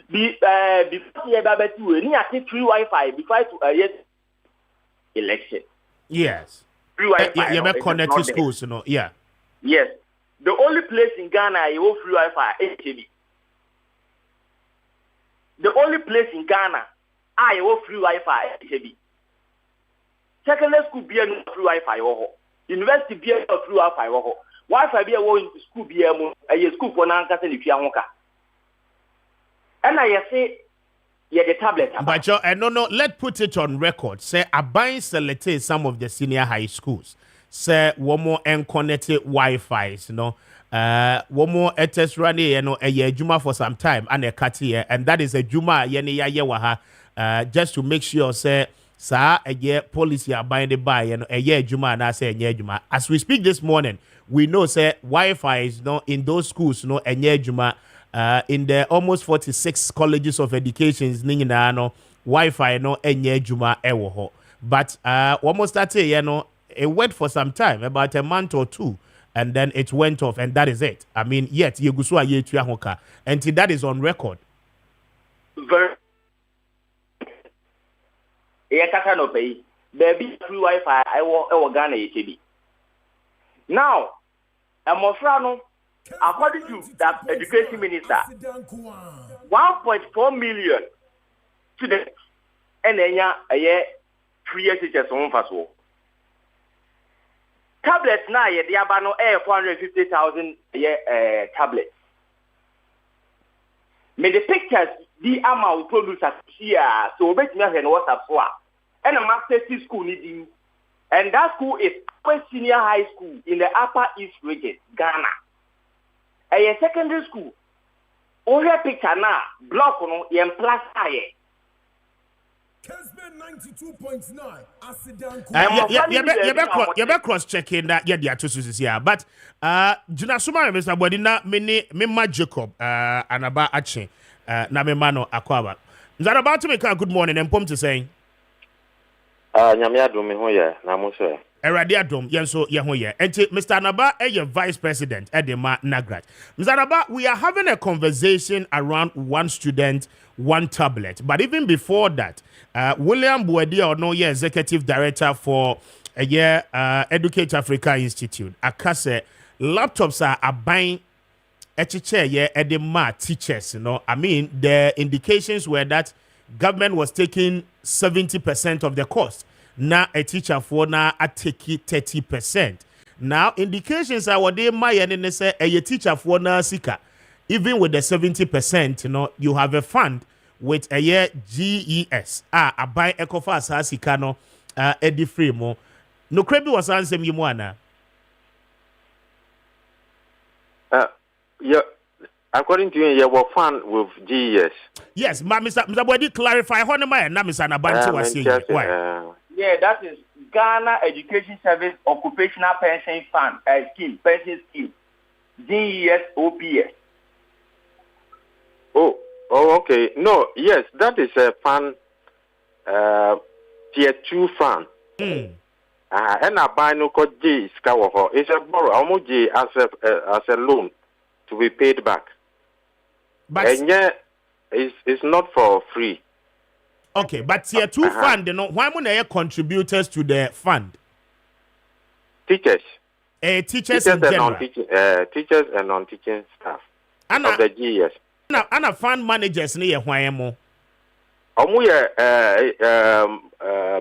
Before you have free Wi-Fi before election. Yes. Free Wi-Fi. You have connected schools, you know. Yeah. Yes. The only place in Ghana you have free Wi-Fi is HB. The only place in Ghana you have free Wi-Fi is HB. Secondary school be no free Wi-Fi. University be a free Wi-Fi. Wi-Fi be a school be a school for Nanka and Piamoka. And I say, yeah, the tablet. But no, let's put it on record. Say, I buy select some of the senior high schools. Say, one more unconnected Wi-Fi's, you know. One more test running, you know, a year Juma for some time and a cut here, and that is a Juma yewaha. Just to make sure, say. Sir, a year policy are binding by and a year Juma and I say a year Juma. As we speak this morning, we know say Wi-Fi is not in those schools, no a year Juma. In the almost 46 colleges of education, no Wi-Fi no a year Juma ewo. But almost that you know, it went for some time, about a month or two, and then it went off, and that is it. I mean, yet you go a year to hoka, and that is on record. Very. No pay. Baby free Wi-Fi. I will Ghana HB. Now, according to that education minister, 1.4 million students and a year 3 years teachers on first. Tablets now, they are no 450,000 tablets. May the pictures the amount produce as here, so bet me and WhatsApp for. And a master school needing And that school is Upper Senior High School in the Upper East Region, Ghana. A secondary school. Only picture now, block on yen plus higher. Kessben 92.9. You be cross checking that yeah the two sources here. But Juna Suma Mr. Bodina me Jacob anaba ache na me mano akwaba. Is about to make a good morning and pom to saying Nyame adom me ho ye na mo so. Erade adom yenso ye ho ye. Enti Mr. Anaba your vice president Edema Nagrat. Mr. Anaba, we are having a conversation around one student, one tablet. But even before that, William Buedi Ono ye executive director for Educate Africa Institute. Akase laptops are buying echiche ye edema teachers, you know. I mean, the indications were that government was taking 70% of the cost. Now a teacher for now I take 30%. Now indications are what they might and say a teacher for now sika. Even with the 70%, you know, you have a fund with a year GES. A buy Ecofas has sikano Eddie Fremo. No creepy was answering you one. Yeah. According to you, you were fun with GES. Yes, but Mr. Bodi clarify how my name is Anabanti was saying. Why? Yeah, that is Ghana Education Service Occupational Pension Fund scheme, pension scheme, GES OPS. Oh, okay. No, yes, that is a fund, tier 2 fund. And I buy no called G Scawaho. It's a borrow, almost G as a loan to be paid back. But and yeah, it's not for free. Okay, but tier 2 fund, you know, why would contributors to the fund? Teachers. Teachers in general. Teachers and non-teaching staff of the GES. And a fund managers near why mo.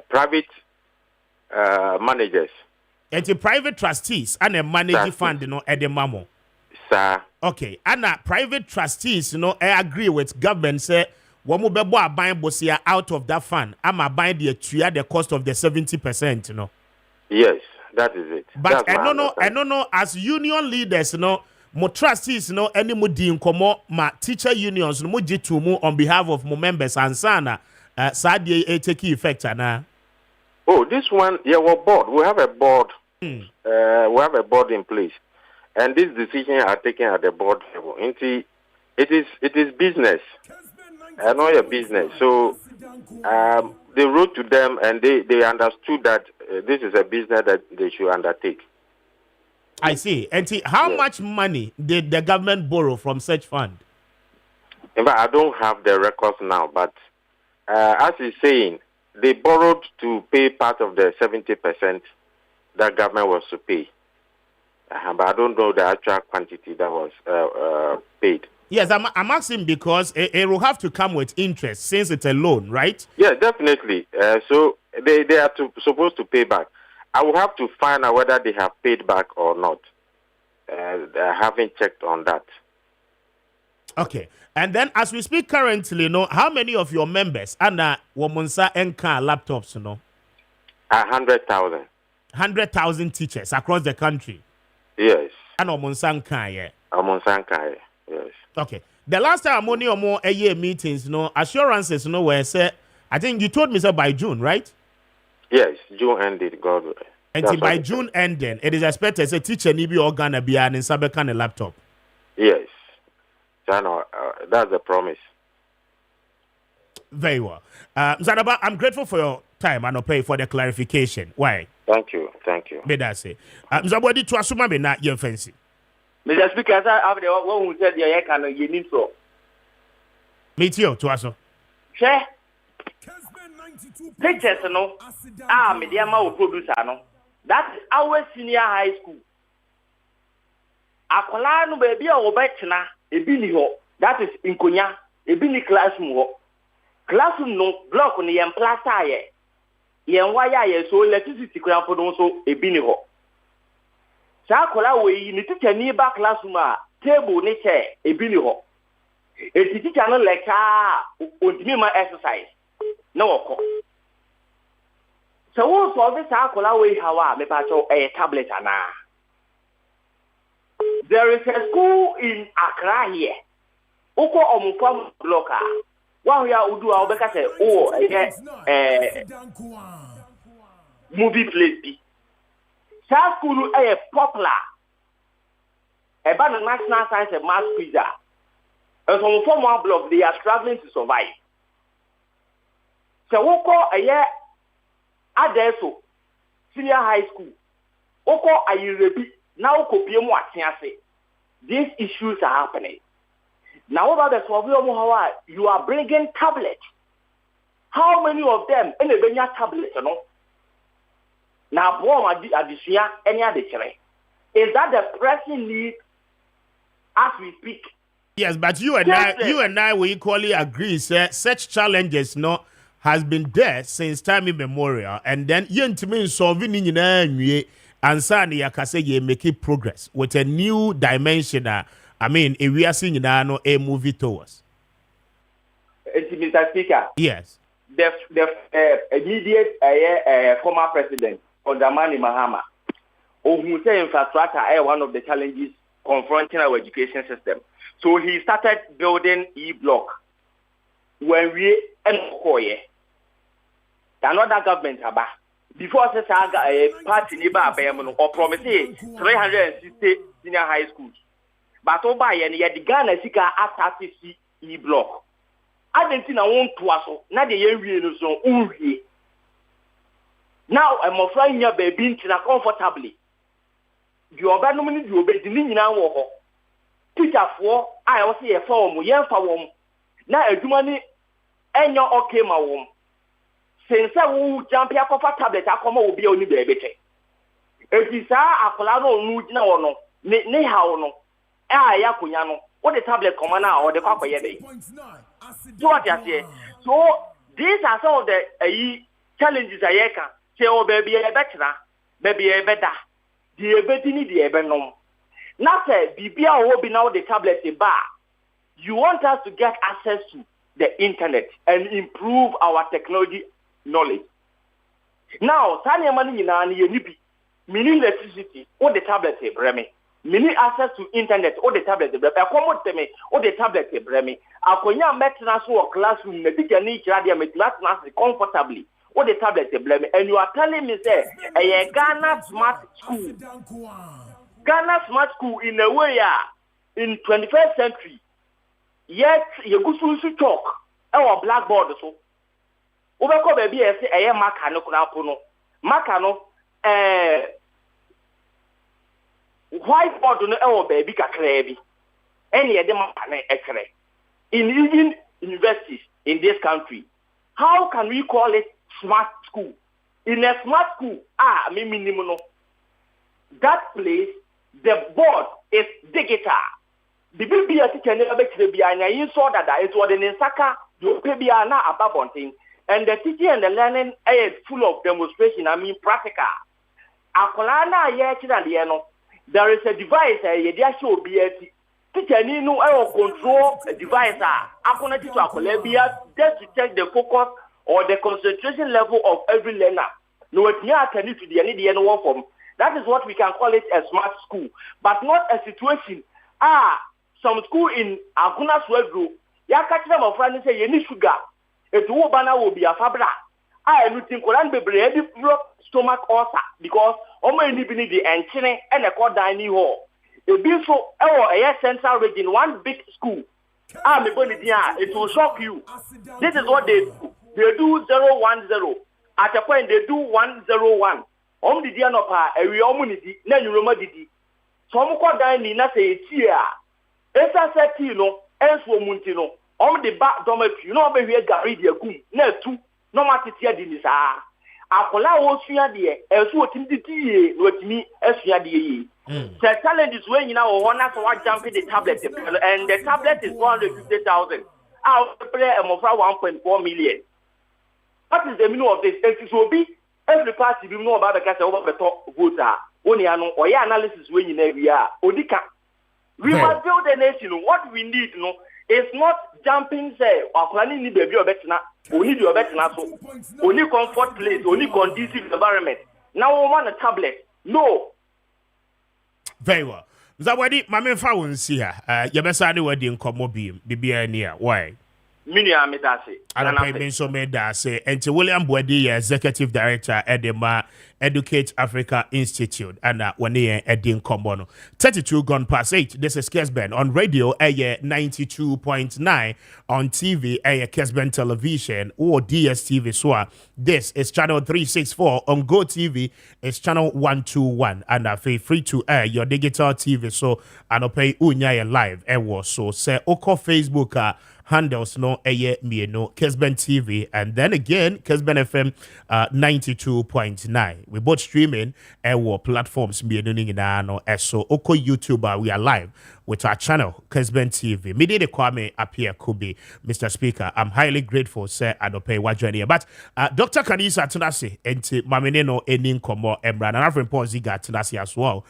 Private managers. And private trustees and a managing fund, you know, at the mamo. Sir. Okay, and private trustees, you know, I agree with government say one will be buying bosia out of that fund. I'm buying the cost of the 70%, you know. Yes, that is it. But I don't know, as union leaders, you know, more trustees, you know, any more komo ma teacher unions, no more G2 on behalf of more members and sana sadie take effect na. Oh, this one, yeah, we're board. We have a board. We have a board in place. And these decisions are taken at the board level. It is business. I know your business. So they wrote to them and they understood that this is a business that they should undertake. I see. And how much money did the government borrow from such fund? In fact, I don't have the records now, but as he's saying, they borrowed to pay part of the 70% that government was to pay. But I don't know the actual quantity that was paid. Yes, I'm asking because it will have to come with interest since it's a loan, right? Yeah, definitely. So they are supposed to pay back. I will have to find out whether they have paid back or not. I haven't checked on that. Okay. And then as we speak currently, you know, how many of your members are Womunsa Enka laptops, you know? 100,000. 100,000 teachers across the country? Yes. And Womunsa Enka, yeah? Womunsa Enka, yes. Okay. The last time I'm or more a year meetings, you know, assurances, you know, where say, I think you told me so by June, right? Yes, June ended, God. And by June ending, it is expected as a teacher need be organa be an in Sabekan a laptop. Yes. So that's the promise. Very well. Zanaba, I'm grateful for your time and pay for the clarification. Why? Thank you. Thank you. May that say. Zabodi to assume me not your fancy. Mr. Speaker, after what we said, you can you need so. Meet you to us. Share. Teachers, no. Media will producer, no. That is our senior high school. Akola no baby o betena ebi ni ho. That is in Konya. Ebi ni classroom ho. Classroom no block no yem plaster ye. Yem wire ye so electricity kura for no so ebi ni ho. Sa akola we ni teacher ni ba classroom a table ni chair ebi ni ho. E teacher no lecture ontimi ma exercise. No wako. So So who solve this akola way hawa me pacho a tablet ana. There is a school in Accra here. Oko omufam blocker. Wa ya udu a obeka say movie place bi. Sa school a popular. About the national science and math quizer. And from one block they are struggling to survive. So oko a year adeso senior high school. Oko ayirebi now kopie mu atiase. These issues are happening. Now about the Soviet you are bringing tablets. How many of them in the Benya tablets, you know? Now addition any other. Is that the pressing need as we speak? Yes, but you and I will equally agree, sir. Such challenges has been there since time immemorial, and then you solving in and Sani Yakase ye making progress with a new dimension. I mean, if we are seeing now a movie towards. Mr. Speaker. Yes. The immediate former president, Dramani Mahama, who say infrastructure is one of the challenges confronting our education system. So he started building E-block. When we another government about before a party neighbor or promise 360 senior high schools. But over and yet the Ghana Sika after E-block. Argentina won't twasso, not the area so now I'm afraid your baby comfortably. You are banning you obey the now. Teacher for I also a form, young for now a money and your okay, my womb. Since I will jump here for tablet, I come will be only baby. If you say a colano, no, ne how no, Yakunyano, what the tablet commander or the papa yede. So what you say? So these are some of the challenges I can say, oh, baby, a better, baby, a better, the betting the ebenom. Now, say, BBA will be now the tablet a bar. You want us to get access to the internet and improve our technology knowledge. Now, Tanya money in an nibi, mini electricity, or the tablet a breme. Mini access to internet, or the tablet a breme. Accommodate me, or the tablet a breme. Akonya maintenance or classroom, the bigger need radio maintenance comfortably, or the tablet a breme. And you are telling me, say, a Ghana smart school. Ghana smart school in a way, in 21st century, yet you go to talk our blackboard so. Overcome baby, I say, I am Makano, Makano, whiteboard on our baby, Kakrebi, any of them are in Indian universities in this country. How can we call it smart school? In a smart school, minimum. That place, the board is digital. The baby teacher never be and you saw that it was in Saka, you pay be an above thing. And the teaching and the learning is full of demonstration, practical. Akolana yet there is a device a show be teacher need no control a device akona teacher akolabia just to check the focus or the concentration level of every learner. No it can to the any one form. That is what we can call it a smart school, but not a situation. Some school in Aguna Swedro, ya catch them of friends say you need sugar. It will be a fabra. I think Koran be ready stomach ulcer because only the enchine and a cord dining hall. It be so a central region, one big school. It will shock you. This is what they do. They do 010. At a point they do 101. The dia no pa ewi omunidi na nyuroma didi so mko dan ni na say tia esa seti no enso omunti no the ba dormitory no be hwe gari de agum na tu no matetia di ni sa akola wo sua de enso otim didi no otimi asua de yi the challenges when you now want to jump the tablet and the tablet is 150,000 out play a 1.4 million. What is the meaning of this? It will be every party we know about the case over the top voter. Only or analysis when you never are. Odika. We must build a nation. What we need, It's not jumping say akwani ni baby obetina only the obetina so only comfort place only conducive environment now we want a tablet no very well zawadi mame fa won si ha yebesa de wadi nkomo bibia ni a why mini amedase ana pay me so me da say enti William Boadi executive director Edema Educate Africa Institute and when he Edin Kombono 32 gone past 8. This is Kessben on radio 92.9 on TV Kessben television or DSTV so this is channel 364 on Go TV is channel 121 and free to air your digital TV so and pay unya live so say oko Facebook handles no mieno Kessben TV and then again Kessben FM 92.9. We both streaming platforms mieno nyina no so oko YouTube we are live with our channel Kessben TV. Me de Kwame Appiah Kubi, Mr. Speaker. I'm highly grateful sir adope wajani but Dr. Kanisa Tunasi enti mamene no eni nkomo embra na Reverend Paul Ziga Tunasi as well.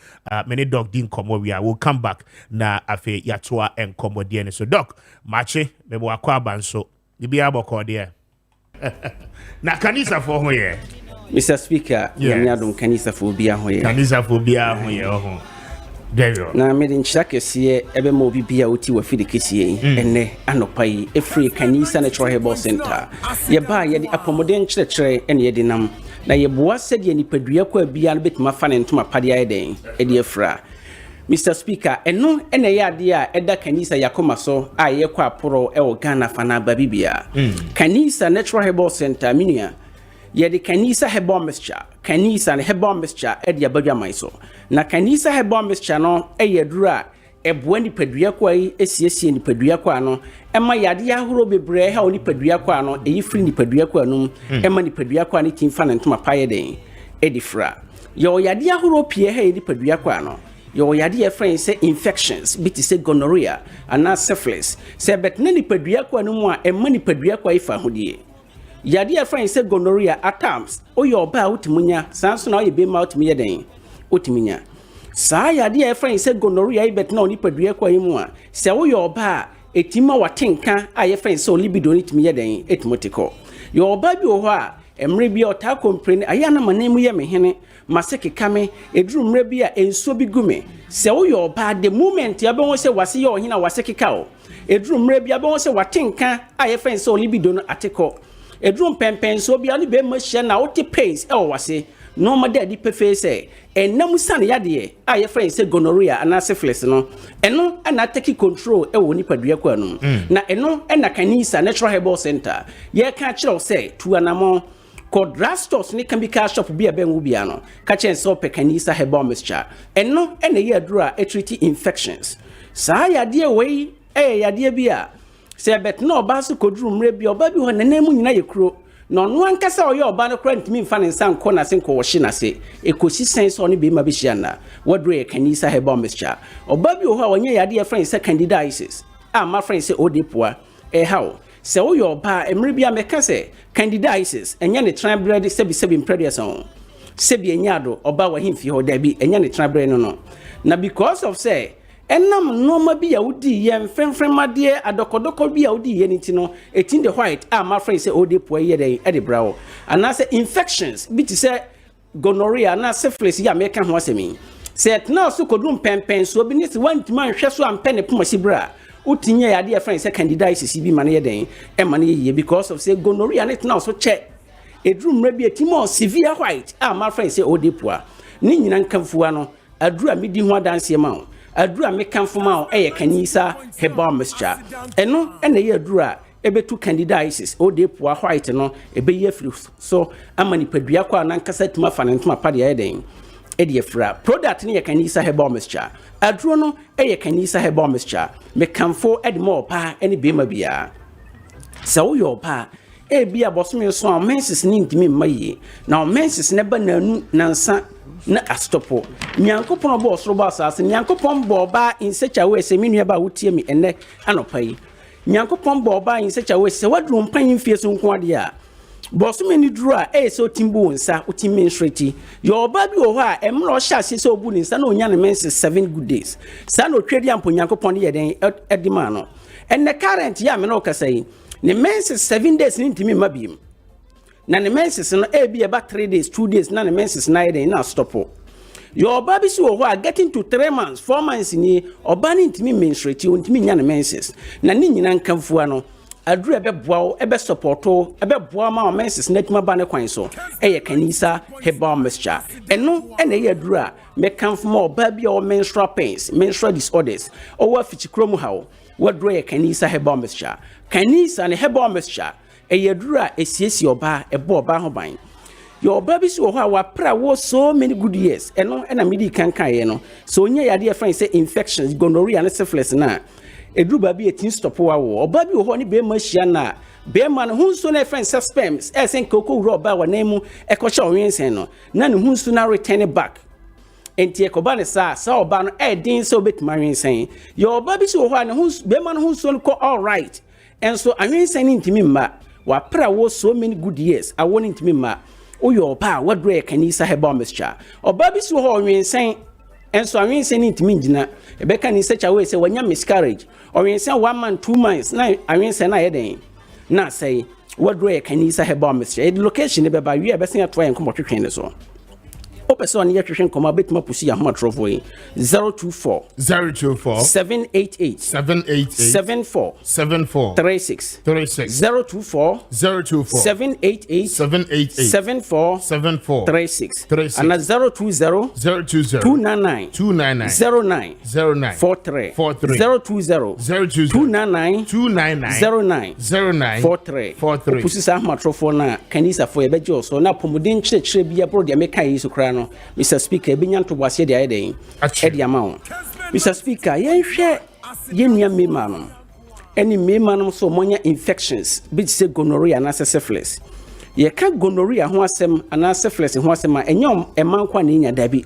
Many dog din nkomo we will come back na afe yatoa enkomo die so doc Maakye mebo akwa banso bibi aboko de na Kanisa for ho ye Mr. Speaker yanyadom Kanisa for bia ho ye ho na me din chakese ebe mo bibia oti wa fidi kesie enne anopai efree Kanisa Natural Herbal Center ye ba ye di apomoden kyerɛkyerɛ ene ye di nam na ye boa sɛde nipadua kwa bia no betima fa ne ntoma pade ayeden e di efra Mr. Speaker eno ene ye ade a eda Kanisa yakoma so a ye kwa aporo e wo Ghana fa na ba bibia Kanisa Natural Herbal Center minia ye di Kanisa Herbal Mixture Kanisa ne Herbal Mixture e di abadwa mai so na Kanisa Herbal Mixture no ye dura eboa nipadua kwa yi esiesie nipadua kwa no ema yade ahoro bebre ha nipadua kwa no eyi free nipadua kwa no ema nipadua kwa ne timfa na ntoma paye den edifra yo yade ahoro pie ha nipadua kwa no yo yade e friend say infections biti say gonorrhea and syphilis say bet na nipadua kwa no mu a ema nipadua kwa ifa hodie yade e friend say gonorrhea at times oyo ba utimunya sanso na oye be ma utimiye den utiminya saa yade e friend say gonorrhea ibet na onipadua kwa yimu a se wo yoba etima watenka a ye friend say libido ni timiye den etimotiko yoba bi wo ho a emre bi ota complain aya na manemu ye mehene maseke kame eduru mre bi a enso bi gume se wo yoba the moment ya be won say wase ye ohina waseke ka o eduru mre bi a be won say watenka a ye friend say libido no ateko eduru pempen so bi ani be mahia na wote pains e wo wase no ma daddy pefe say enam san yade a ye friend say gonorrhea and syphilis no eno na take control e wo nipadua kwa no na eno na Kanisa Natural Herbal Center ye ka kire say tu anamo Codrastos ni chemical shop bi abenwu bia no ka chen so pe Kanisa Herbal Mixture eno na ye adura e treat infections saa yade we yade bia say bet no ba so koduru mre bia oba bi ho nanemu nyina ye kuro no no ankasa oyo oba no kra ntimi mfa ne nsan ko na sen ko wo hye na se ekosi sense oni be ma be hia na wadre Kanisa Herbal Mixture oba bi ho a wonye yade ye friend say candidiasis a ma friend say odepoa how se oyo oba emre bia meka say candidiasis enya ne tribred sebi impredeson sebi enyado oba wa himfi ho da bi enya ne tribred no na because of say enam noma bi ya wudi ye mfemfremade adokodoko bi ya wudi ye nti no etin the white my friend say odepo ye dey e brawo and say infections bi ti say gonorrhea na syphilis ya meka ho asemi say na so kodum pempen so bi ni se wantima nhwe so ampe ne pomasi bra utinye ya dey friend say candidiasis bi man ye den e man ye because of say gonorrhea net na so che edrum mra bi etimo severe white my friend say odepo ni nyina nkamfuwa no adura midi ho adanse ma o adura mekanfoma o Kanisa Herbal Mixture eno ene ye adura ebetu candidiasis odepo white no ebe ye free so amani padua kwa nankasa tuma fa ne ntoma pade ayeden e de fra product ne ye Kanisa Herbal Mixture aduro no Kanisa Herbal Mixture mekanfo edmo pa ene be ma bia se wo yo pa bia bosome so menses ni ntimi maye na menses ne ba nanu nansa na astopo nyankopon bo osoro ba asase nyankopon bo ba in such a way se menua ba wotie mi enne anopai nyankopon bo ba in such a way se wadru mpan fie so nko ade a boss many draw so timbo nsa utim menstrati your baby o ha emro sha se so bu nsa na onya ne menses 7 good days sa no twedi ampo nyankopon ye den edima no and the current ya me no kasai ne menses 7 days ni ntimi mabiem na ne menses no e bi about 3 days 2 days na ne menses na ye den na stop. Your baby so who are getting to 3 months 4 months ni obani ntimi menstrate ntimi nya ne menses na ni nyina nkamfua no adru ebe boa ebe supporto ebe boa ma menses na tuma ba ne kwan so eye kanisa herbal mixture eno ene ye adru a me kamfo ma baby o menstrual pains menstrual disorders o wa fichikromu hawo wadru ye kanisa herbal mixture kanisa ne herbal mixture eye adru a esiesi oba ebo oba ho ban. Your baby so how wa was so many good years eno na medi kankan ye no so nya yade e friend say infections gonorrhea and syphilis na edru baby etin stop wa wo baby ho ni be ma hia na be ma no hunso na friend say sperms e sen koko wuro ba wa na mu e ko hye onwensen no na ne hunso na return back enti e ko ba ne sa oba no e din so betima wensen your baby so ho na hunso be ma no hunso ko all right and so anwensen ni ntimi mma wa was so many good years I want ntimi mma Uyo pa wadre kanisa herbal mixture oba bi so ho wensen enso awensen ntimi ngina ebeka ni search away say wanya miscarriage owensen 1 month 2 months na awensen na yeden na say wadre kanisa herbal mixture the location be ba wi ebesen ato yen komotwetwen ne so person ye twehwen koma betima pusi ya homa trofo 024 788 74 36 024 788 74 36 and 020 299 09 43 020 299 09 43 pusi sa homa trofo na kanisa fo ebejo so na pomodin chire bia bro dia meka yi so kra no Mr. Speaker, binyan to wase de ayden. Edi amount. Mr. Speaker, yen hwe yenua mema no. Any mema no so monya infections, bi say gonorrhea and syphilis. Ye ka gonorrhea ho asem and syphilis ho asem a enyom emankwa na nya dabi.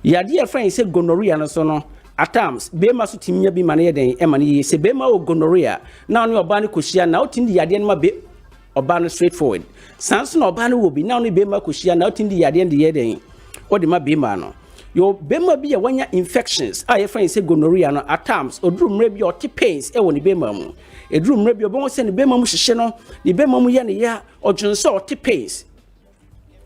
Ya de friend say gonorrhea no so no at times bema so timnya bi ma na yeden e ma na ye say bema o gonorrhea na no oba ne kohia na otindi yade no ma be oba no straightforward. Sans no oba no wo bi na no bema kohia na otindi yade de yeden o de ma bema no yo bema bi ya wanya infections a ye friend say gonorrhea no at times oduru mre bi o ti pains e wo ni bema mu eduru mre bi obo se ni bema mu hyehye no ni bema mu ye ne ya odwonso o ti pains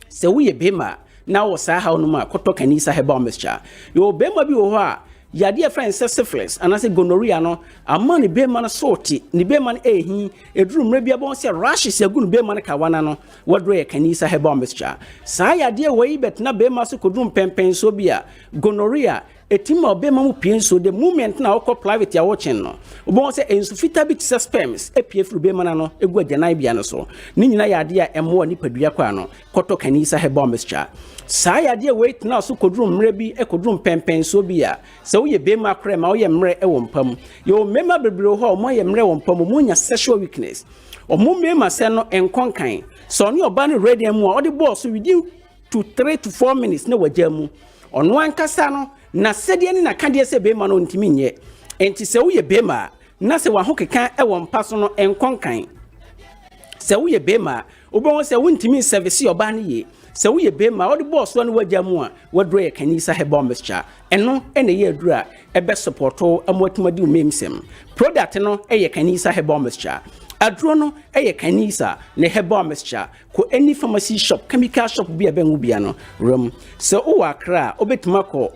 se wo ye bema na wo sa ha no ma koto kanisa herbal mixture yo bema bi wo ho a ya dear friend syphilis and I say gonorrhea no ama ni be man sorti ni be man ehi eduru mre bia bon say rashes ya gunu be man kawana no wadro ye kanisa herbal mixture sa ya dear we bet na be maso kodum pempen so bia gonorrhea etima be mamu pien so the moment na okọ private ya watching no bon say insufita bit sperms epie fru be man no egu agyanai bia no so ni nyina ya dear emo ni padua kwa no koto kanisa herbal mixture sa ya de wait na so kodrum mre bi ekodrum pempen so bia se wo ye be ma kra ma wo ye mre e wo mpam yo mema bebre ho mo ye mre wo mpam mo nya sexual weakness o mo mema se no enkonkan so ne oba no ready mu o de boss within 3 to 4 minutes na wajamu ono ankasa no na sede ni na kade se be ma no ntimi nye enti se wo ye be ma na se wa ho kekan e wo mpa so no enkonkan se wo ye be ma obo se wo ntimi service oba ne ye se wo ye bema wo de boss no wajamu a wadro ye kanisa herbal mixture eno ene ye adura ebe supporto amwatumadi umemsem product no eye kanisa herbal mixture adro no eye kanisa ne herbal mixture ko any pharmacy shop chemical shop bia benwu bia no rom se o wakra obetuma ko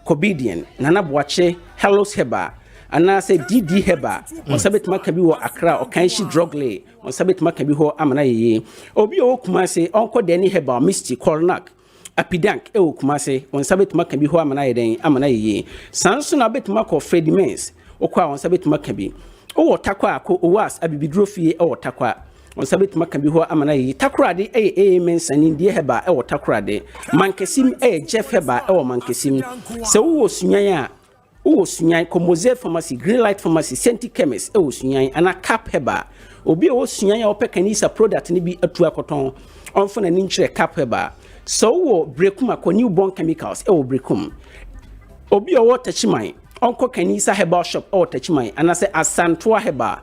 Cobidian nana boache hellos heba ana say DD heba on sabet makabi wo Accra o kanshi drogley on sabet makabi ho amana ye obi o kuma say onko deni heba misty cornac apidank e o kuma say on sabet makabi ho amana ye den amana ye sanso na bet mako Freddy Mens o kwa on sabet makabi o takwa ko o was abibidro fie e o takwa on sabet makabi ho amana ye takrade e mensani die heba e o takrade mankesim e Jeff heba e o mankesim se wo sunyan a o sunyan Komoze pharmacy Green Light pharmacy Senti chemist e o sunyan ana cap heba obi o sunyan a opeka kanisa product ni bi atu akoton onfo na ninchire cap heba so wo brekum akọ newborn chemicals e o brekum obi o tachiman onko kanisa herbal shop o tachiman ana se asantoa heba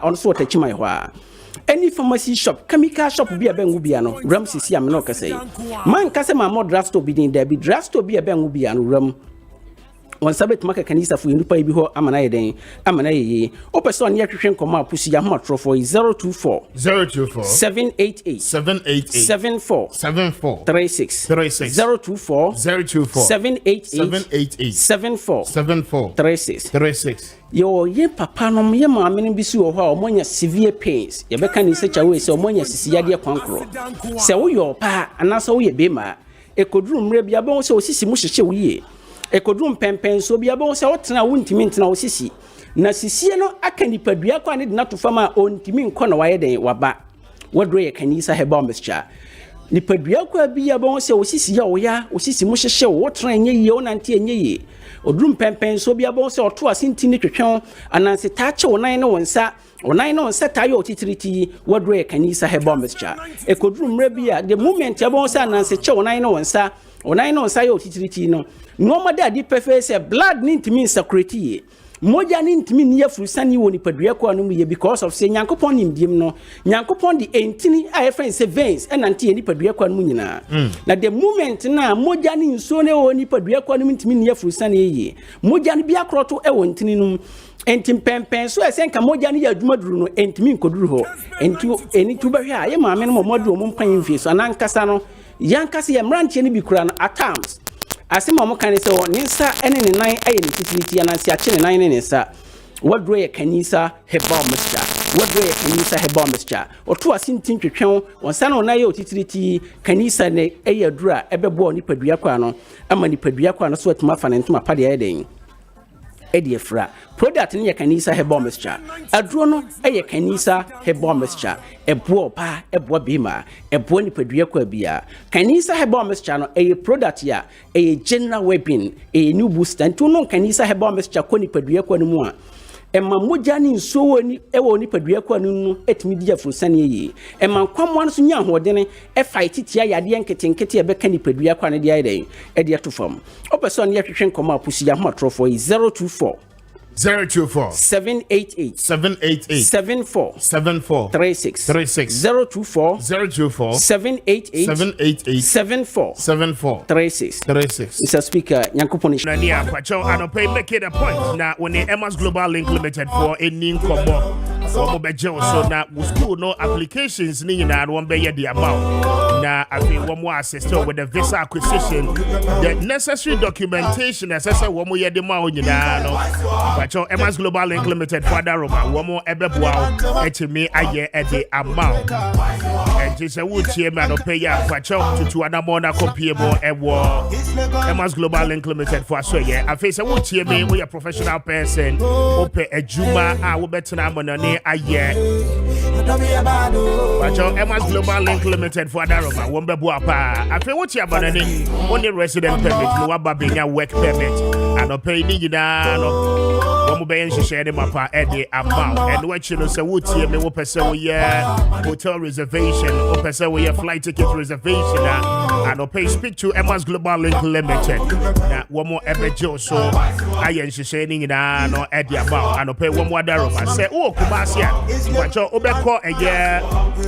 onso tachiman ho a any pharmacy shop chemical shop bi abengu bia no ram sisi am no kase man kase ma mo drugstore bi din da bi drugstore bi abengu bia no ram on sabet maka kanisa fu nipa bi ho amana yeden amana ye o person ye hwehwe nkoma apusi ya ho atrofo 024 788 74 36 024 788 74 36 yo ye papa no ye maame no bi si wo ho a omonya severe pains ye beka ni se chawe se omonya sisiyade kwankro se wo yo pa anasa wo ye bema ekoduru mre bia bon se osisi mu hyehye wo ye ekodrum pempen so bia bo se wotena wontimi ntena osisi na sisie no aka nipadua kwa ne na to fama ontimi nkɔ na waye den waba wodro ye kanisa heba omescha nipadua kwa bia bo se osisi ya oya osisi mu hyehye wo wotena nye ye onante nye ye odrum pempen so bia bo se oto asinti ne twetwɛn ananse taache wonan ne wonsa onan no nsa tayo otitiriti wodro ye kanisa heba omescha ekodrum mre bia the moment ya bo se ananse che wonan ne wonsa onan no nsa yo otitiriti no no matter the perfect say blood need mean security moja need mean near frusani woni padua ko anu ye because of say nyankopon nimdiem no nyankopon the entini a friend say veins and anti ni padua ko anu nyina na the moment na moja ni nso ne woni padua ko anu ntimi near frusani ye moja ni bia kroto e wontini no entim pempen so esenka moja ni adwuma duru no entimi nkoduru ho enti eni tuba hwe a ye maame no modu mo mpan mfie so anankasa no yankasa ye mrantie ni bi kura no at times asema mo kan se won nsa ene ne nan aye ne titiriti anansi ache ne nan ne nsa wodro ye kanisa heba omescha wodro ye kanisa heba omescha oto asintin twetwen wonsa na onaye otitiriti kanisa ne eye adura ebebo ni padua kwa no ama ni padua kwa no so atuma fa ne ntuma pade aye den edi efra product ne ye kanisa heba omescha aduro no eye kanisa heba omescha ebo pa ebo bima ebo ni padua kwa bia kanisa heba omescha no eye product ya eye general weapon eye new booster ntu no kanisa heba omescha ko ni padua kwa no mu a emma moja ni nso woni ewo ni padua kwa no nu etimi dia frusane ye emma kwamwa no so nya hodene e fight tia yade nketenkete e beka ni padua kwa no dia ide e dia to fam opeso ne hwehwe nkoma apusi ya ho atrofo 024 788 74 36 024 788 74 36 Mr. Speaker Nyankopon Nania Pacho Anope make it a point na when the Emma's Global Link Limited for a nin combo so na school no applications ni na one be the amount na afi one more assist with the visa acquisition the necessary documentation assessor one more the ma nyina no Pacho Emma's Global Link Limited for that Roma one more ebeboa etimi aye e the amount and just a wood here man pay ya Pacho to anamo na copy mo ewo Emma's Global Link Limited for so yeah I face a wood here me we a professional person ope ejuma a wo betena monani aye Pacho Emma's Global Link Limited for that Roma one beboa pa I feel what you abanani only resident permit no ababenya work permit and no pay ni nyina no Omo be share them up at the amount and what you know say would see me wo person we hotel reservation or person we flight ticket reservation and pay speak to Emma's Global Link Limited na one more ebejo so ayen share ni na no at the amount and pay one more daroma say oh Kumasi but you obeko eye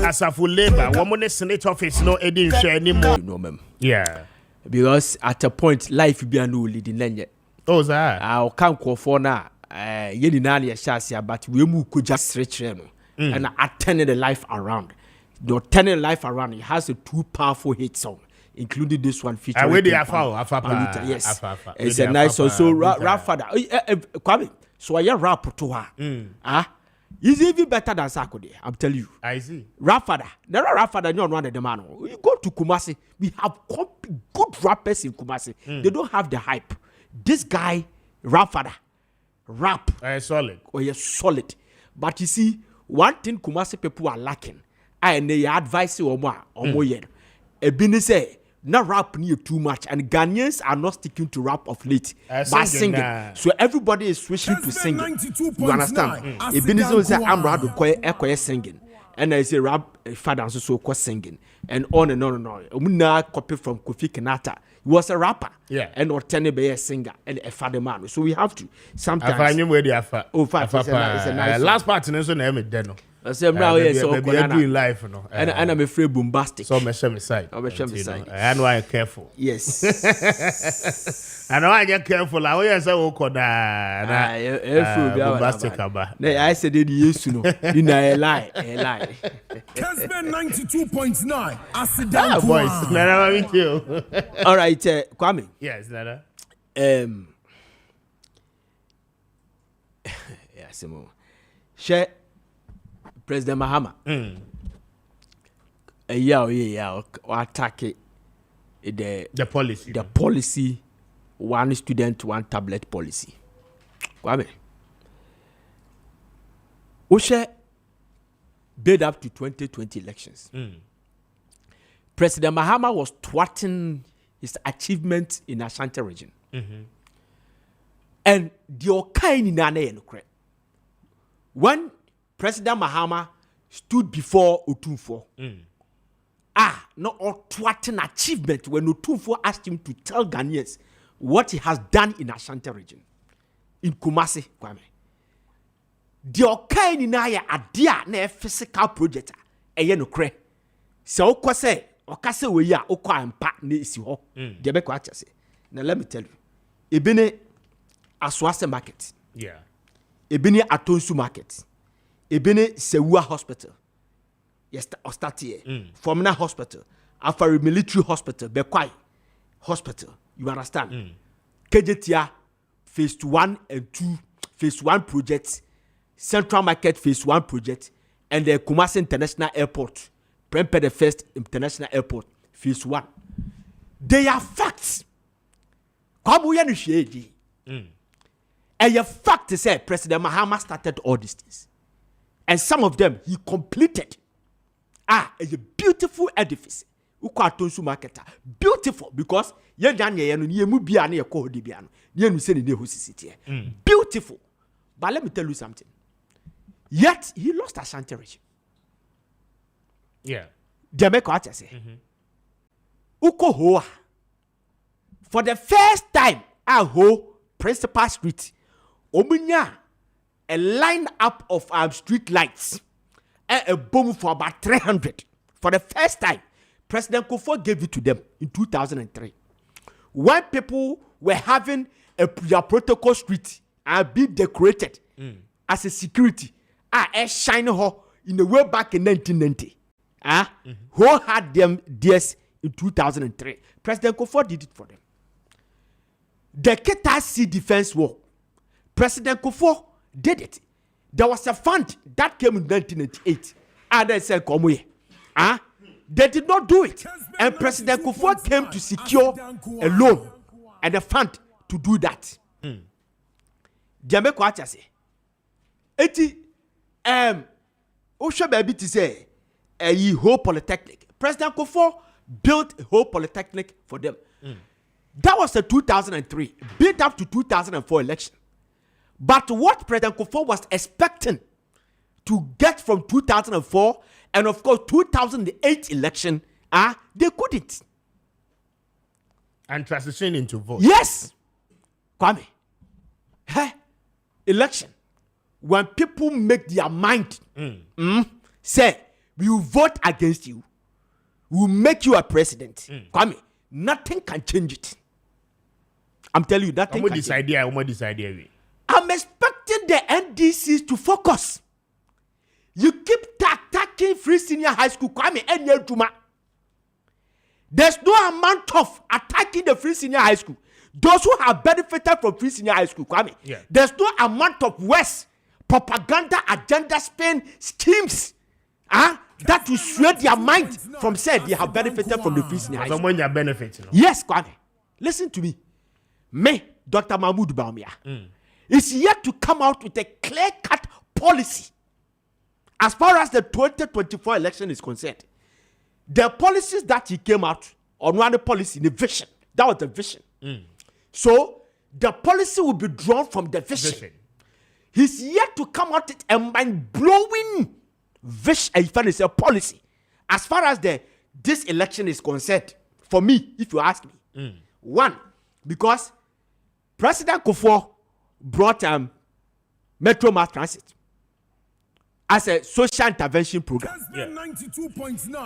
asafu labor one more senate office no edin share anymore yeah because at a point life be no leading lenye oh that I can't call for now yeni nani ya shasia but we mu ko just stretch no and I turn the life around the turning life around it has a two powerful hit song including this one featuring with the Afa yes it's a nice song so rap father Kwame so I rap to her is even better than Sakode I'm telling you I see rap father there are rap father no one the man you go to Kumasi we have good rappers in Kumasi they don't have the hype this guy rap father rap solid solid but you see one thing Kumasi people are lacking and they advise you omo yen ebini say na rap near too much and Ghanaians are not sticking to rap of late by singing so everybody is switching to singing you understand ebini say amra do koye singing and I say rap father so ko singing and on and on and on omuna copy from Kofi Kenata. He was a rapper, and or be a singer and a father man. So we have to sometimes. I find him where they are. Oh, fact, it's a nice last part in the name it then. say now yes so doing life no. And I'm afraid bombastic. So me share me side. I share me side. And why careful. Yes. And why you careful. I will say o koda na. Bombastic aba. I said it yes no. In a lie. Kessben 92.9. Accident voice. Nana with you. All right, Kwame. Yes, Nana. Yes, mo. Share President Mahama. Attack the policy. The policy, one student, one tablet policy. Kwame. Ushe build up to 2020 elections. President Mahama was thwarting his achievement in Ashanti region. And the Okaini Nane when President Mahama stood before Otumfuo, no thwarting achievement when Otumfuo asked him to tell Ghanaians what he has done in Ashanti region, in Kumasi, Kwame. The Okaini Naya adia na physical project no kre. So okose okase we ya okwa ampa na isi ho. De be kwa chase. Now let me tell you. Ebene Aswase market. Yeah. Ebene Atonsu market. Ebene Sewua hospital. Yes, start here. Formina hospital. Afari military hospital. Bekwai hospital. You understand? Kejetia phase 1 and 2. Phase 1 projects. Central Market Phase 1 project and the Kumasi International Airport, Prempeh the First International Airport, Phase 1. They are facts. And your fact is that President Mahama started all these things. And some of them he completed. A beautiful edifice. Ukwatonsu market. Beautiful because beautiful. But let me tell you something. Yet he lost Ashanti region. Yeah. Jamaica, what I say? Uko hoa. For the first time, I ho Principal Street. Omunya a line up of street lights. A boom for about 300. For the first time, President Kufuor gave it to them in 2003. When people were having their protocol street and be decorated as a security. Shine ho in the way back in 1990. Who had them DS in 2003? President Kufuor did it for them. The Keta Sea Defense War. President Kufuor did it. There was a fund that came in 1998. And they said, come here. They did not do it. And President Kufuor came to secure a loan and a fund to do that. Jamaica, what I say? Osha baby to say a whole polytechnic. President Kufuor built a whole polytechnic for them. That was the 2003, built up to 2004 election. But what President Kufuor was expecting to get from 2004 and of course 2008 election, they couldn't. And transition into vote. Yes, Kwame. Election. When people make their mind say, we will vote against you, we will make you a president. Kwame, nothing can change it. I'm telling you, nothing can change it. I'm expecting the NDCs to focus. You keep attacking free senior high school, Kwame, and Juma. There's no amount of attacking the free senior high school. Those who have benefited from free senior high school, Kwame, there's no amount of West propaganda, agenda, spin schemes that will sway their mind from saying they have benefited from the free senior high school. When you're benefiting. Yes, Kwame. Listen to me. Me, Dr. Mahmoud Bawumia, is yet to come out with a clear-cut policy as far as the 2024 election is concerned. The policies that he came out on one policy, the vision, that was the vision. So the policy will be drawn from the vision. He's yet to come out with a mind-blowing vision, a policy as far as this election is concerned. For me, if you ask me, one, because President Kufuor brought Metro Mass Transit. as a social intervention program. Yeah.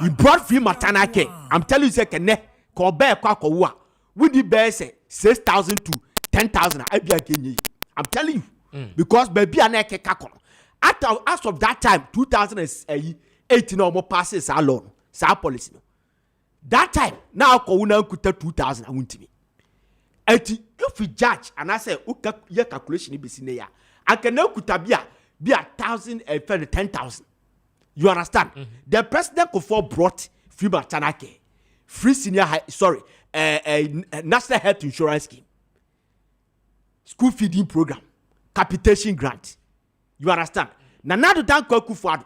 He brought free maternal care. I'm telling you, say kene ko be kwa ko wa. We the best say 6,000 to 10,000. I'm telling you, because baby aneke kakono. As of that time, 2018 no more passes our law, our policy. That time now ko una kuta 2,000 awuntimi. Eti if we judge and I say okay your calculation be sine ya. I can now kuta be 1,000 and 10,000. You understand? The president Kufuor brought free maternal care, free senior high, national health insurance scheme, school feeding program, capitation grant. You understand? Now to thank Kufuor,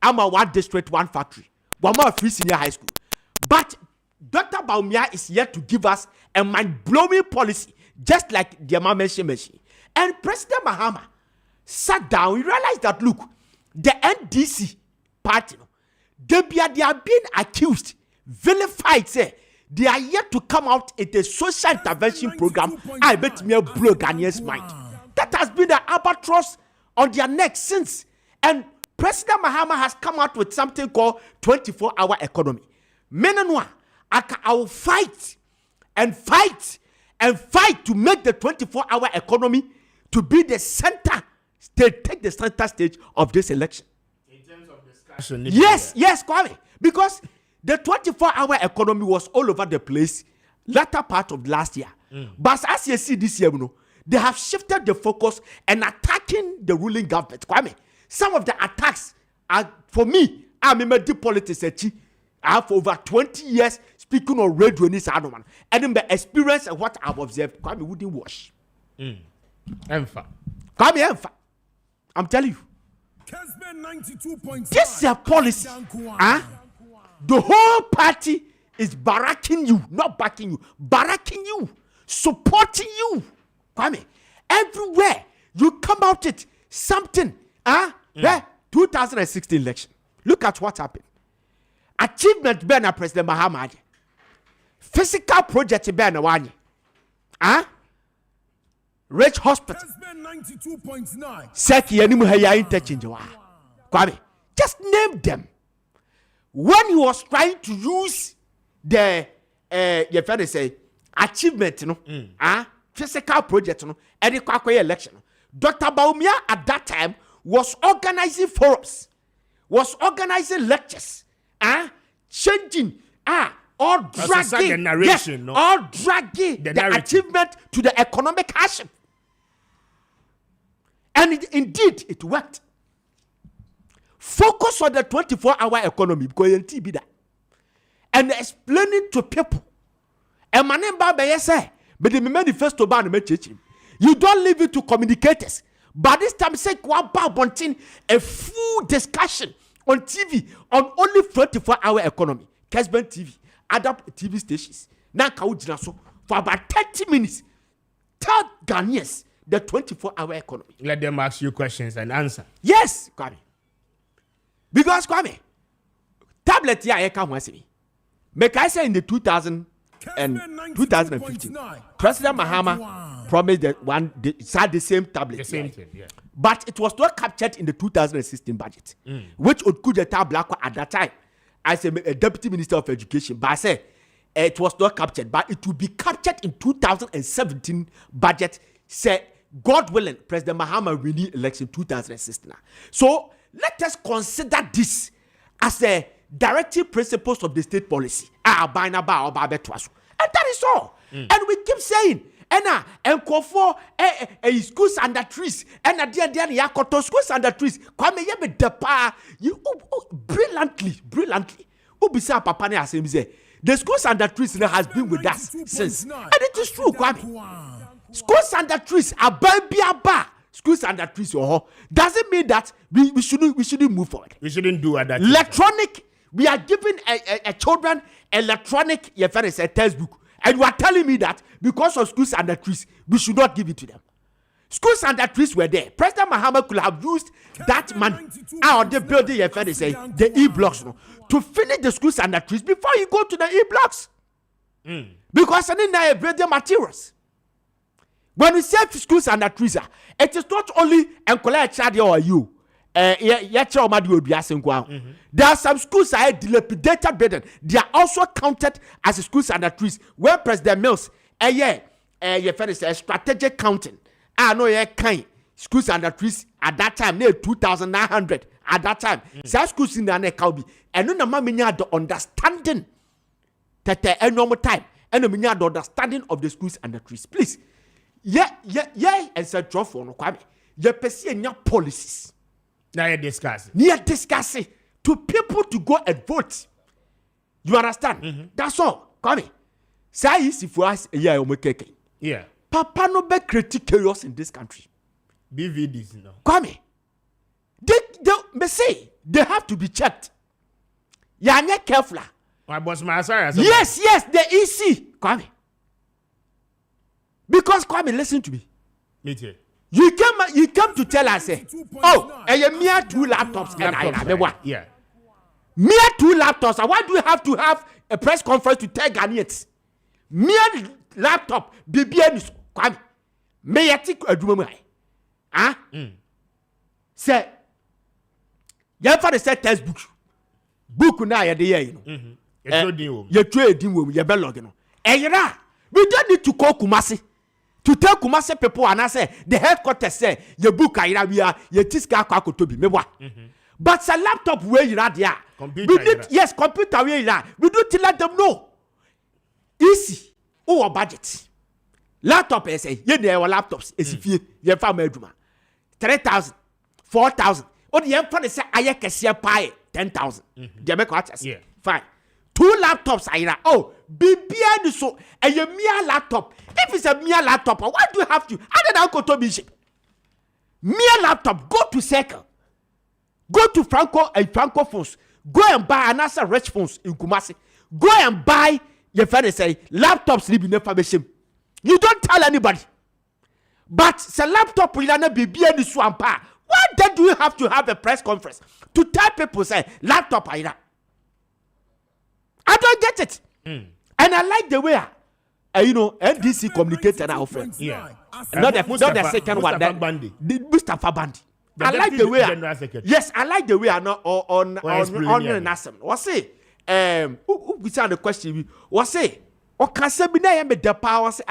I'm a one district, one factory, one more free senior high school. But Dr. Baumia is yet to give us a mind-blowing policy, just like the man mentioned. And President Mahama sat down. We realized that look, the NDC party, they are being accused, vilified. Say they are yet to come out with a social intervention program. I bet me a blow Ghanaians' mind. That has been the albatross on their neck since. And President Mahama has come out with something called 24-hour economy. Menanwa, I will fight and fight and fight to make the 24-hour economy to be the center stage, take the center stage of this election. In terms of discussion, yes, Kwame, because the 24-hour economy was all over the place latter part of last year. But as you see this year, they have shifted the focus and attacking the ruling government. Kwame, some of the attacks are, for me, I'm in deep politics. I have over 20 years speaking on radio in this man, and in the experience of what I've observed, Kwame wouldn't wash. Kwame, I'm telling you. Kessben 92.9. This is a policy. The whole party is barracking you, not backing you, barracking you, supporting you. Kwame, everywhere you come out it something. 2016 election. Look at what happened. Achievement ben President Mahama. Physical project ben wani. Rich hospital. Kessben 92.9. Seki animu haya interchange wa. Kwame, just name them. When he was trying to use the your friend say achievement, physical project, and the election. Dr. Baumia at that time was organizing forums, was organizing lectures, changing, all dragging, narration, all dragging the achievement to the economic hardship. And indeed, it worked. Focus on the 24-hour economy because you'll be that. And explaining to people. And my name Baba say, but the manifesto ban you don't leave it to communicators. But this time, say, a full discussion on TV on only 24-hour economy. Kessben TV, other TV stations. Now, for about 30 minutes, tell Ghanaians the 24-hour economy. Let them ask you questions and answer. Yes, Kwame. Because Kwame, tablet here I can't want me. Make I say in the 2000 and 2015, President Mahama promised that the same tablet. The same thing, yeah. But it was not captured in the 2016 budget, which Okuja Tablako at that time as a deputy minister of education. But I say it was not captured, but it will be captured in 2017 budget. Say God willing, President Mahama winning election 2016. So let us consider this as a directive principles of the state policy. And that is all. And we keep saying, and call for schools under trees, and a dear yakoto schools under trees. Kwame yebe depa you brilliantly. Ubisa papa ne asem say the schools under trees has been with us since, and it is true, Kwame. Schools under trees are baby aba. Schools under trees doesn't mean that we shouldn't move forward. We shouldn't do that. Electronic. We are giving a children electronic textbook, and you are telling me that because of schools under trees, we should not give it to them. Schools under trees were there. President Mahama could have used that money out of the building the e-blocks to finish the schools under trees before you go to the e-blocks. Because I need building materials. When we say schools under trees, it is not only collect child or you. There are some schools that are dilapidated building. They are also counted as schools under trees. Where President Mills, strategic counting. I know kind schools under trees at that time near 2,900 at that time. Some schools in the Kaubi and no the understanding that the normal time and the understanding of the schools under trees. Please, and say draw for no Kwame. You perceive your policies. Now you're discussing. You're discussing to people to go and vote. You understand? That's all. Come in. Say easy for us. Yeah. Papa no be create chaos in this country. BVDs, no. Come in. They say they have to be checked. You are not careful. My boss, my sorry. Yes, they easy. Come in. Because come in, listen to me. Me too. You come to tell us, a mere 2 laptops. Yeah. Mere 2 laptops. Why do you have to have a press conference to tell Ghanaians? Mere laptop. BBN Kwame. May I take a dream? Say, you for the set textbook. Book now, you're there, you know. You're trading with your bell. We don't need to call Kumasi. To tell Kumasi people and I say the headquarters say your book we are your tiska kwakotobi me wa. But a laptop where you are there. Yes, computer where you are. We do to let them know. Easy. Our budget. Laptop is say you know our laptops is if you family 3,000, 4,000. Or the employer say I can see a pie 10,000. They make what? Yeah. Fine. 2 laptops are BBN so a mere laptop. If it's a mere laptop, why do you have to? Other than go to Bishop. Mere laptop, go to Circle. Go to Franco and Franco phones. Go and buy another rich phones in Kumasi. Go and buy your friend say laptops live in information. You don't tell anybody. But the laptop will not be BBN swampa. Why then do you have to have a press conference to tell people say laptop are I don't get it. And I like the way NDC communicated our friends. Yeah. Not the second one. The Mustafa Bandi. I like the way. Yes, I like the way I know on Nassam. What's say? We said the question. What's say? O Kasabina me the power say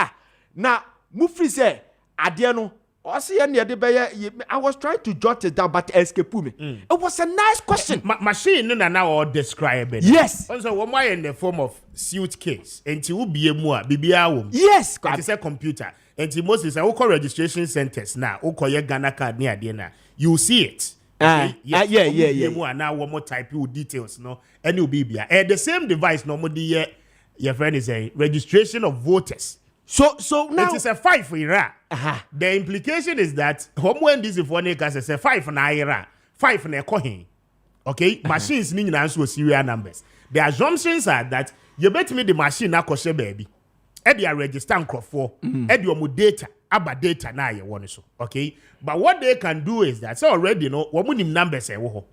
now Mufi say Adiano. I was trying to jot it down, but escape me. It was a nice question. Machine now all describe it. Yes. Also, what in the form of suitcase? And to be a more BBA. Yes. It's a computer. And to most is a local registration centers now. Okoye Ghana card near dinner. You see it. Okay? Yeah. Now one more type you details. No, and you be the same device. Normally, your friend is a registration of voters. So now it is a 5 for Iraq. The implication is that when this is one is a 5 na Iraq, 5 na Kohin. Okay, machines need answer serial numbers. The assumptions are that you bet me the machine na koshe baby. Edi a register for edi omu data aba data na ye one so. Okay, but what they can do is that so already womunim numbers e wo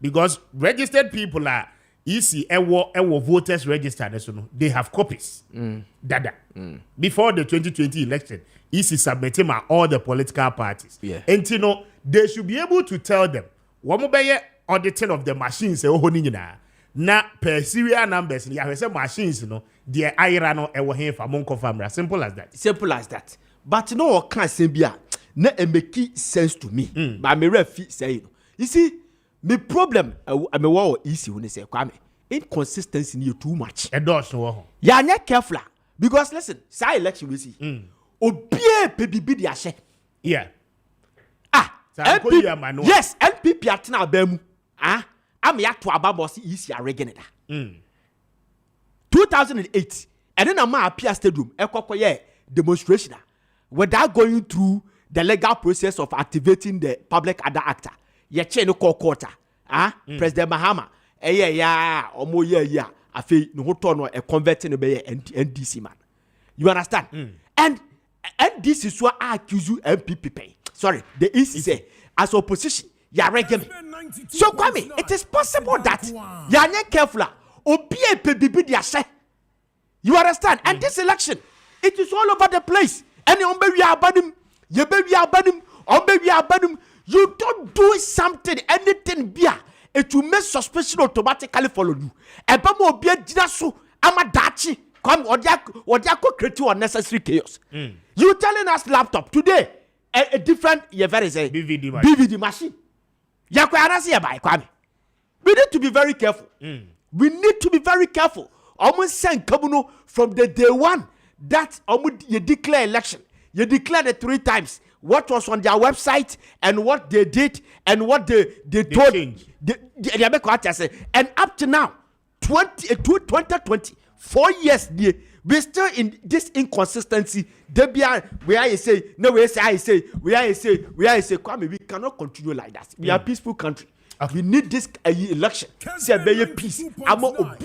because registered people are easy ewo voters registered so they have copies. Dada. Before the 2020 election, easy submitting all the political parties. Yeah. And they should be able to tell them what mobile auditing of the machines na per serial numbers machines the ira no ewo here for monko family. Simple as that. But no can say bia na make sense to me. But me refi say you see the problem I me wa easy when say Kwame inconsistency near too much. Ya nya careful because listen, say election we see. Obie PBB dia she. Yeah. Yes, NPP atena abemu. Am ya to ababos easy arranging it. 2008 and then Kwame Appiah Stadium ekokoye demonstration without going through the legal process of activating the public other actor. Ye chain no quarter. President Mahama omo ya afi no hoto no e converting no be NDC man. You understand? And this is what I accuse you MPP pay. Sorry, the EC say as opposition you are regular. So Kwame, it is possible that you are not careful. Obi PBB dia say. You understand? And this election, it is all over the place. And you baby abanim, you don't do something, anything beer, it will make suspicion automatically follow you. Ebamo be jirasu amadachi come odiako create unnecessary chaos. You telling us laptop today a different very say BVD machine. Kwame. We need to be very careful. We need to be very careful. Almost send Kabuno from the day one that you declare election. You declared it 3 times. What was on their website and what they did and what they told. And up to now, 2020, 4 years, we're still in this inconsistency. Where I say, no, where I say, Kwame, we cannot continue like that. We are a peaceful country. We need this election. Say a peace. I'm a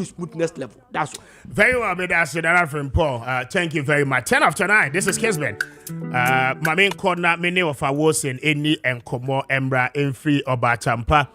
smoothness level. That's all. Very well, that's it. From Paul. Thank you very much. 10 after 9. This is Kessben. My main corner, many of our was in any and Komo Embra in free Obatampa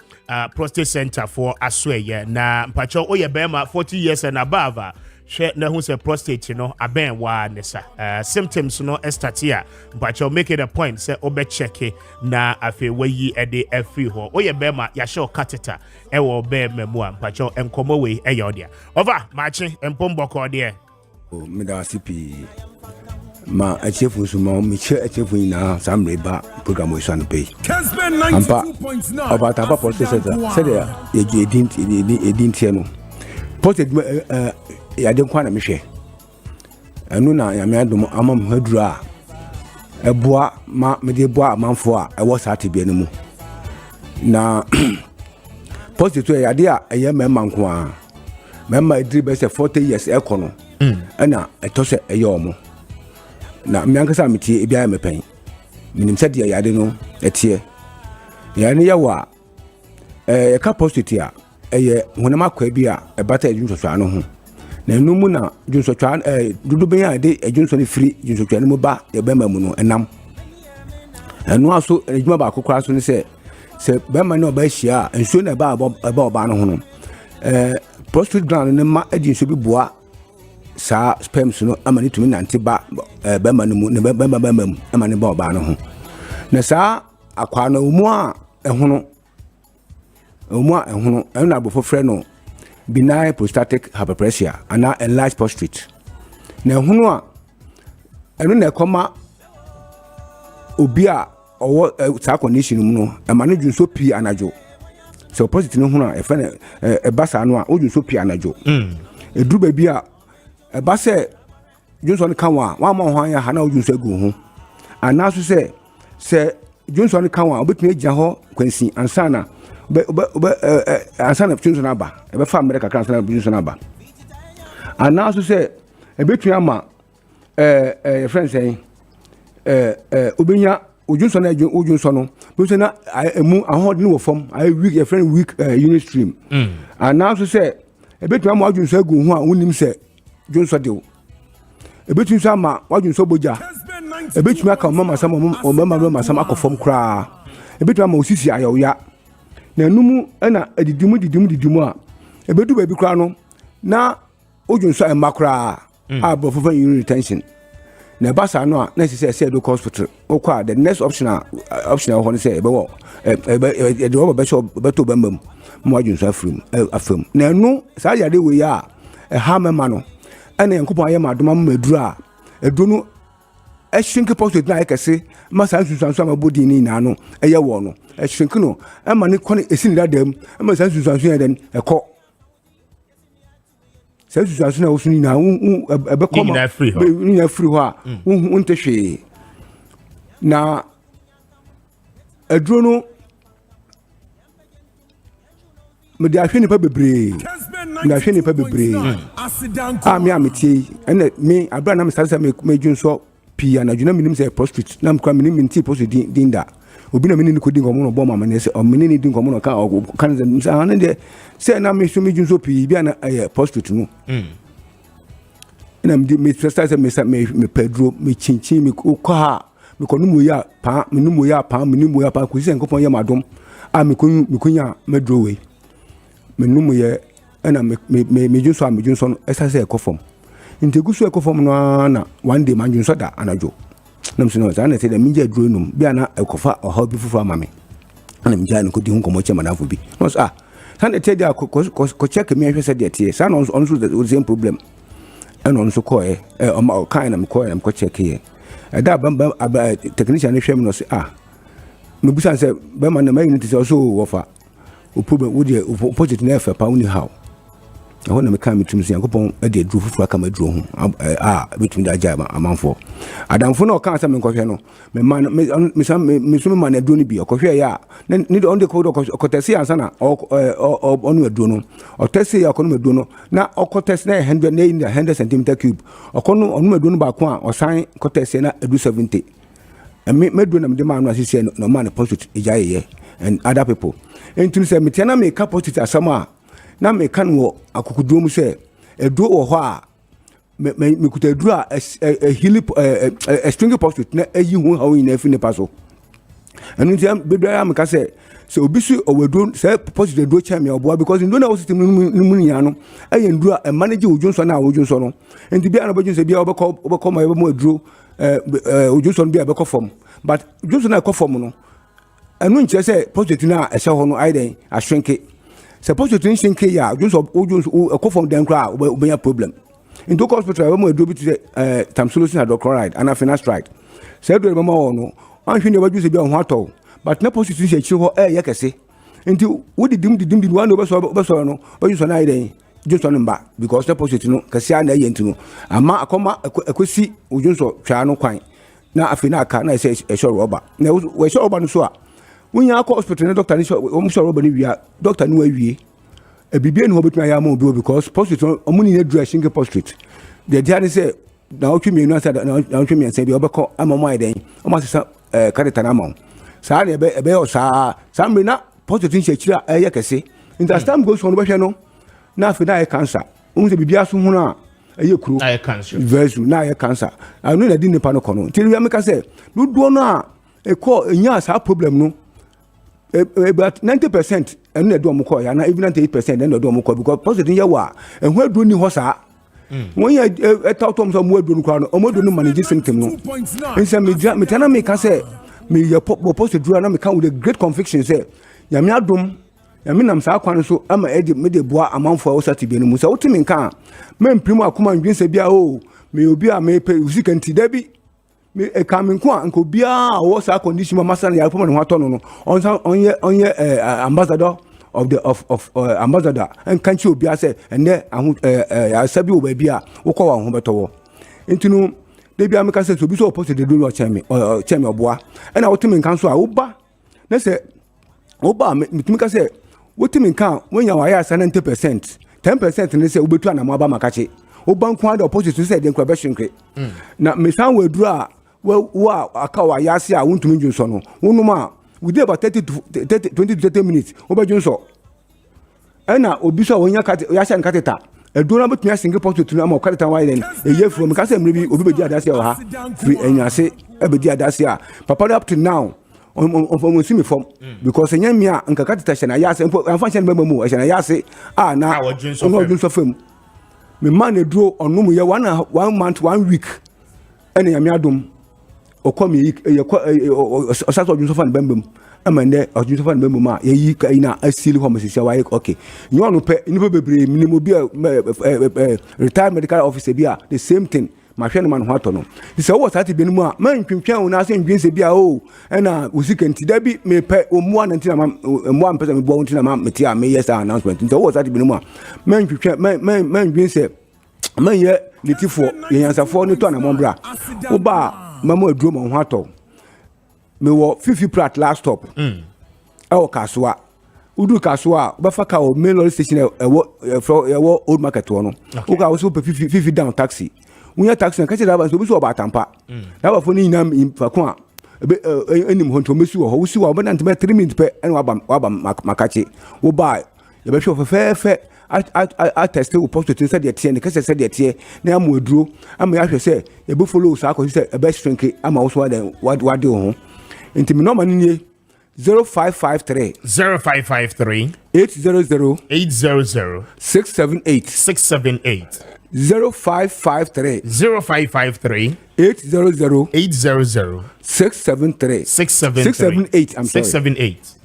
prostate center for Asway. Na Pacho Oya Bema 40 years and above. Share na who say prostate, aben wa nesa. Symptoms estatia. But you make it a point, say obe check na afe weyi ede free ho. Oye bema ya show catheter. Ewo be memua. But you enkomo we eyodia. Over, Maakye empomboko there. Meda CP. Ma achefu suma miche achefu ina samreba program we swan pay. Kessben 92.9. About our prostate center. Say there ye didn't no. Prostate ya de kwa na mehwe anu na ya me adom amam haduru a eboa ma me de boa amanfo a ewo saate bia nemu na positive ya de a eye mema nko a mema idri be se 40 years ekono na etose eye omo na me ankasa metie e bia me pen minim se de ya de no etie ya ne ya wa e ka positive a eye honama kwa bia e bata ejunsoso ano ho na numu na junsotwa dudu ben ya de ejunso ne free junsotwa ne mu ba e bema mu no enam enu aso ejuma ba kokora so ne se bema ne oba hia enso na ba oba no ho no prostate gland ne ma ejunso bi boa sa sperms no amani tumi nante ba bema ne mu ne bema mu amani ba oba no ho na sa akwa na umu a ehono ena bofo frɛ no benign prostatic hyperplasia and enlarged prostate. Na hunu a eno na ekoma obi a owo ta condition mu no e ma no dwunso pi anajo. So prostate no hunu a e fa na e basa no a odwunso pi anajo. E duru ba bi a e ba se dwunso no kan wa ma ho ya ha na odwunso agu ho. Anaso se dwunso no kan wa obetumi agya ho kwansi ansana ansana tunso na ba e be fa America kan ansana tunso na ba anaso se e betu ama friend say obenya ojunso na ojunso no betu na emu ahodin wo fom I weak your friend weak unit stream anaso se e betu ama ojunso agu ho a wonim se junso de e betu so ama ojunso boja e betu aka mama sama akofom kra e betu ama osisi ayoya na numu na didimu a ebedu ba bi kra no na ojunso emakra a bofo urinary retention na basa no a na say do hospital okwa the next option ho ne say ebewo de wo be so beto bambam mo ojunso afam na no sa ya de we ya ha mema no na yankopon aye madoma maduru a edu no shrink prostate na ekese masa nsusanso amabodi ni na no eye wo no shrink no ema ne kone esini dadam ema sa nsusanso ya den ekọ sa nsusanso na osuni na ebe koma ni na free ho a unte hwe na aduro no me de ahwe nipa bebre na ahwe nipa bebre mi ameti ene me abra na me sa me dwunso pi anadwuna minim say prostate na mkwa minim minti prostate dinda obi na minini kodi ngomo no bo mama ne se o minini di ngomo no kan se ane de se na me so me dwunso pi bia na prostate no na me trust say me pedro me chinchin me kwa me kono mu ya pa minum ya pa ko se nkopon ya madom a me kunya medro we minum ye na me dwunso no esa se ekofom integusu ekofom no na one day manjunso da anajo nam so no za na say the minja aduro num bia na ekofa oha bi fufu ama me na minja no kodi hu komo che manafo bi no so san ete dia ko check me ahwe say de tie san on so the same problem and on so ko o kan na me ko check here da bam technician no hwem no say me busan say be man na me ni say so wo fa o problem wo de opposite na fa pa uni how I want to make me to see Yankopon a day drew for a camera draw between the jab amanfo. I don't know can't some no. My man, Miss Man, a drone be or coffee, ya. Then need on the code of Cotesia and Sana or on a drono or Tessia or Conomer Dono. Now, or Cotes 100 in the 100 centimeter cube or Cono on Medun Bakwan or sign Cotesena a do 70. And Medunam demand as he said, no man opposite Ijay and other people. And to say, Mitana make up it as summer. Na me kan wo akukudum se edu wo ho a me kutaduru a hilip a string post na ayi hu hawo ina fi ne paso anu ntia bedua am ka se obisu owedu se post edu cha me oboa because ndo na wo system nu nya no aye nduru a manage ojunso na ojunso no enti bia na bojunso bia obekọ ma ebe mo eduru ojunso bia obekọ form but ojunso na ekọ form no anu ntia se post na ehye ho no aiden a shrink suppose to think ya just a from them crowd be a problem in the hospital we do to time solution hydrochloride and finasteride say do remember no an hwe ne ba just be on hoto but na position she ho yakese nti wo di dim one no be so no ba just na iden just on mba because na position no kase na ye ntino ama akoma akosi ojunso twa no kwan na afina aka na say e sure oba na we sure oba no so a when you are hospital, doctor, I'm sure doctor no awie. A bibia no between ya mo because hospital omuni na dressing postrate. The diary say na otwe me no say na otwe me say bi obekọ amamo den. O ma sesa kareta na amon. Sa na ebe o sa me na hospital nchechira eye kese. In the time goes on behwe no na afi na cancer. O say bibia so hu na eye kuro. Na cancer. Verse na eye cancer. Anu na di nipa no kono. Ti we make say do do no a enya sa problem no. But 90% and they do more, and even 98% and they do more because positive yawa and where do you hosa? When you talk to some word, or more than manage symptom. In some Mitana make us say, me your post to draw and come with a great conviction say, Yamiadum, Yaminam Sakwan, so I'm a edit made a bois amount for us to be in Musa. What you mean, can men prima come and green say, oh, may be a may pay music and Debbie. Me coming kwa nko bia was a condition master ya poma no ato no on ye ambassador of the of ambassador and can't you bia say and there ya sabi o ba bia wo kwa ho beto ntinu de bia me ka say so bi so opposite de do no chemi oboa and I want me kan so a wo ba na say wo ba me ka say wo timi kan when ya wa ya 90% 10% ne say wo betu anamo aba makache wo ban kwa de opposite say de nkwa be hwenkre na me san we duru a wa akawa yasi a wuntumi junso no wonuma we dey about 20 to 30 minutes oba junso ena obi so wonya kate yasi an kateta edona betumi a single post to am kateta why then eye from ka say mrebi obi bedi adase o ha free enyase e bedi adase a papa up to now on see me from because enya mi a nka kateta hye na yasi amfa hye na mamu hye na yasi a na no junso fam me man eduro onum ye 1 month 1 week ena ya mi adom okomi osaso ojunso bembem amande ojunso fan bembem ma yeyi ka ina asili ho mesisi wa okay nyonu pe nipa bebre minimo bi retired medical officer bi the same thing ma hwe no man ho ato no this wo sati bi mu a man twintwan wo na se ndwense bi o na usikenti da bi me pe omu anantina ma omu ampesa me bo anantina ma meti a me yes announcement nti wo sati bi mu a man twintwan man ndwense man ye litifo yansafo ni to na mombra wo ba mama aduro ma ho ato me wo fifi plat last stop o kaswa udu kaswa ba fa ka o main lorry station ewo old market wo no o ka wo so fifi down taxi unya taxi na ka che da ba so bi so ba tampa da ba fo ni nyina fa ko a enim ho nto mesi wo ho wo si wo ba na 3 minutes pe en wa ba makache wo ba ye be hwe fe I tested with positive said the tie and kase said the tie na am aduro am ya hwe say e be follow so akọ say e be shrink am also what do ho enti me no man nie 0553 800 678 0553 800 678 678 I'm sorry 678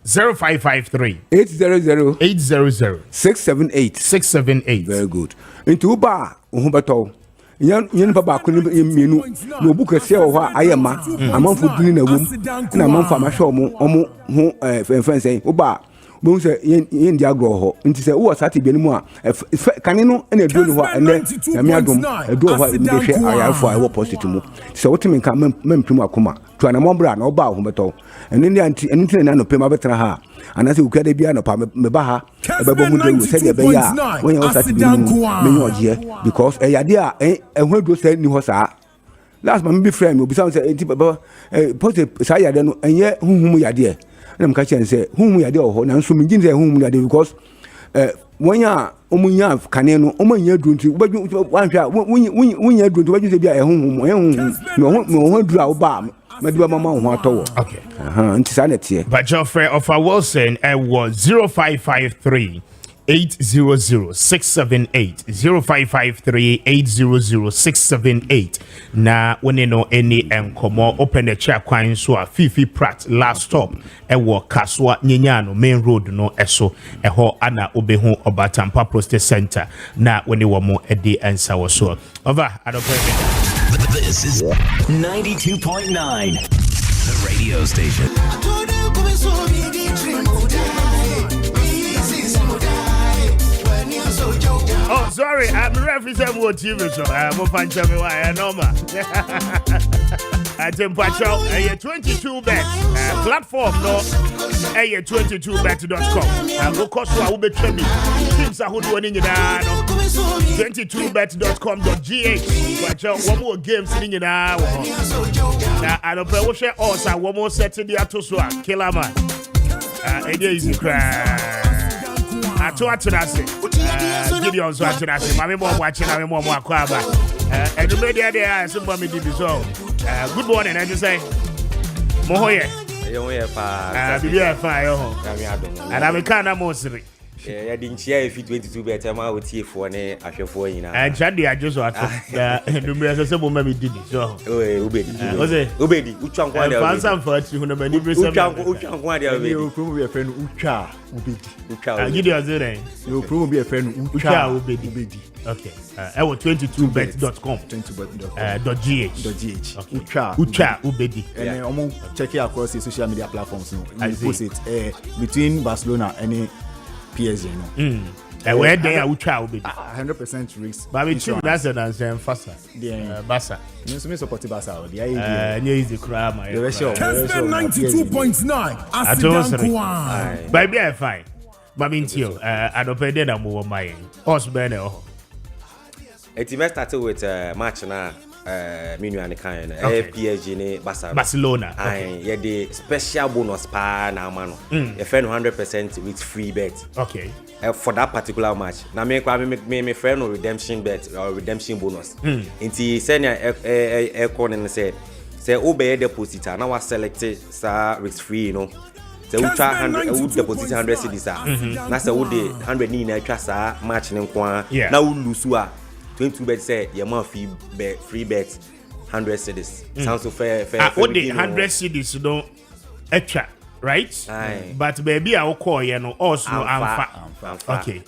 0553 800 678 very good into ba uhubato yen baba ko ni mienu no buka se o ha ayema amanfo dini na wom na amanfo amahwe omo ho friends say oba bo se yen dia gro ho nti se wo sati bi ni mu a kane no na edu ni ho ene na mi adom edu ho mi de hwe ayafo a wo positive mu se wotimi nka mempim akoma to na mombra na oba ho beto ene ni anti ene na no pema betra ha anase ukade bia no pa me ba ha ebebo mu de se de be ya when you sati bi mu me nyoje because yade a ehwe do se ni ho sa last man be friend obi say enti baba positive sa yade no enye huhum yade na mka chen say huhum yade o ho na nso mgin say huhum yade because wonya omunya kane no omanya duru nti wanhwa wonya duru nti wajun se bia huhum no duru a wo ba Mediba mama ho atowo. Okay. Nti sa netie. But Geoffrey of Wilson was 0553 800 678 0553 800 678 na woni no any enkomo open the chair kwan so a Fifi Pratt last stop ewo Kaswa Nyenyano main road no eso eho ana obehu Obatampa Prostate Center na woni wo mo edi ensa wo so over adopere. This is 92.9, the radio station. Oh, sorry, I'm referencing what you so I'm going to me why I know. I think Pacho, a 22 bet platform, no, a 22bet.com. I will cost you, I will be training. Teams are who do any 22bet.com.gh. Pacho, one more game sitting in our now. I don't know share also one more set to the Atoswa, Killer man. It is a cry. I told you that. Gideon so attention. My mom watching. I'm more kwaba. And the media there, somebody did this all. Good morning, I just say. Mohoye. Be fire. And I'm a kind of mostly. I didn't share if you 22 better my with you for any for you know. And Chandy, I just want to do as a simple maybe did it. So, Ubedi, Uchan, some for you when a many Uchan, you probably a friend Ucha, Ubedi. Gideon, you probably a friend Ucha, Ubedi. Okay, I was 22bet.com, 22bet.gh. Ucha, Ubedi. And I'm check it across the social media platforms. I post it between Barcelona and PSG, where they are, which will be 100% risk. But we choose that's an answer faster. Bassa. You support Bassa. The is the crab. Kessben 92.9. I don't baby, I fine. But mean you, I don't pay them more my horse banner. It started with match now. Minu and kind PSG ne Barcelona. Yeah, the special bonus pa na mano. You friend 100% with free bet. Okay. For that particular match. Now me friend no redemption bet or redemption bonus. Inti senior aircon and say obey deposit now was selected sa risk free, you know. So we try 100 deposit 100 cedis. Na say we dey 100 ni na twa sa match ne kwa. Na we lose 22 bet say your man free bet 100 cedis. Sounds so fair. What the 100 cedis don't extra, right? But baby I will call you know also I'm okay.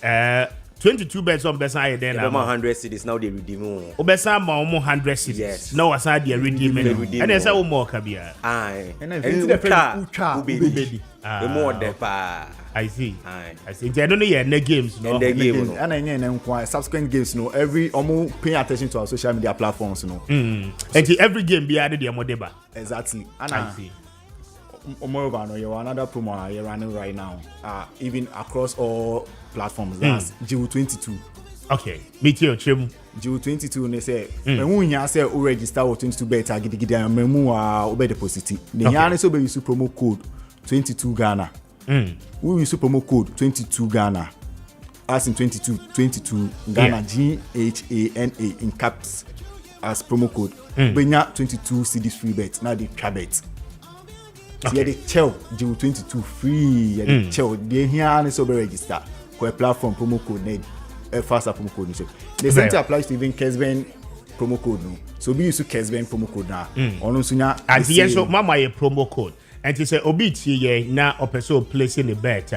22 bets on best I then I'm 100 cedis now they redeem. Obesa ma 100 cedis. Yes. Now I said they redeem. And there's a more kabia. And Ucha Ubedi. The more the pa. I see. I see. I don't know yet. The games, no. The games, and I subsequent games, no. Every almost paying attention to our social media platforms, no. And every game be added the modeba. Exactly. And I see. Moreover, no, you another promo you're running right now. Even across all platforms. That's GU22. Okay. Meet you, Chim. GU22. And they say, when you say we register with 22 beta, gidi memu obey deposit. The yarn is obey use promo code 22 Ghana. We use promo code 22 Ghana. As in 22 Ghana, GHANA in caps as promo code. Benya 22 cedis free bet. Now the trabet. Yeah, the chill June 22 free. Yeah, the chill. They here and so be register. For platform promo code need faster promo code. So the same thing applies to even Kessben promo code. No, so be use Kessben promo code now. Ono sunya. And yes, so mama a promo code. And he say obi tie na opeso placing a bet.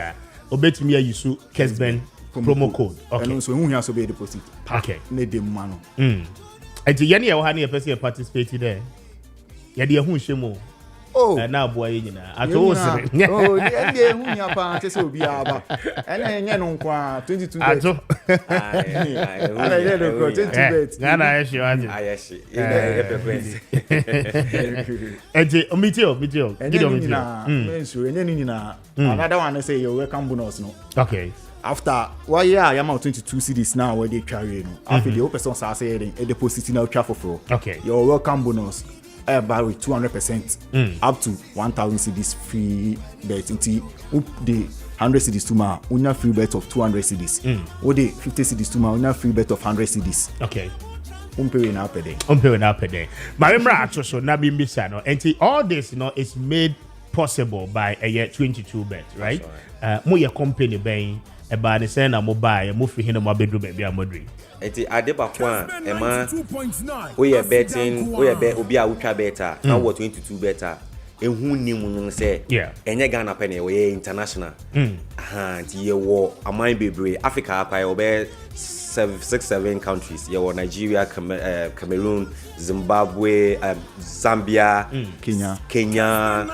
Obetimi use Kessben promo code. Okay. And so who here so be deposit. Okay. Ne dem mano. And the yani ya hani a person participate there. Yadi ehun shemo. Oh, na boy nyina. Ato sire. Oh, the ehun ya pa ante so bi aba. Ene nye no nkwa 22 bet. Ato. Ana ye no 22 bet. Ngana ye shi wanje. Ayeshi. Ine frequency. Eje mitio. Gido mitio. Mensu ene ni na. Another one say your welcome bonus no. Okay. After 1 year I am 22 cities now where they carry no. After the person say a deposit now travel for. Okay. Your welcome bonus about with 200% up to 1,000 cedis free bet until the 100 cedis to ma unya free bet of 200 cedis. Or the 50 cedis to ma unya free bet of 100 cedis. Okay. Umpewe na pede. Remember actually na bimbisa no. And all this is made possible by a year 22 bet, right? Mo your company buying about the same mobile mo fi hino mo bedru be amodri. Eti adeba kwa ema we are betting we are bet obi a utwa better now what 22 better ehun ni mu no say enye Ghana pe na we international nti ye wo aman bebre Africa akwa obe 6-7 countries ye wo Nigeria, Cameroon, Zimbabwe, Zambia, Kenya,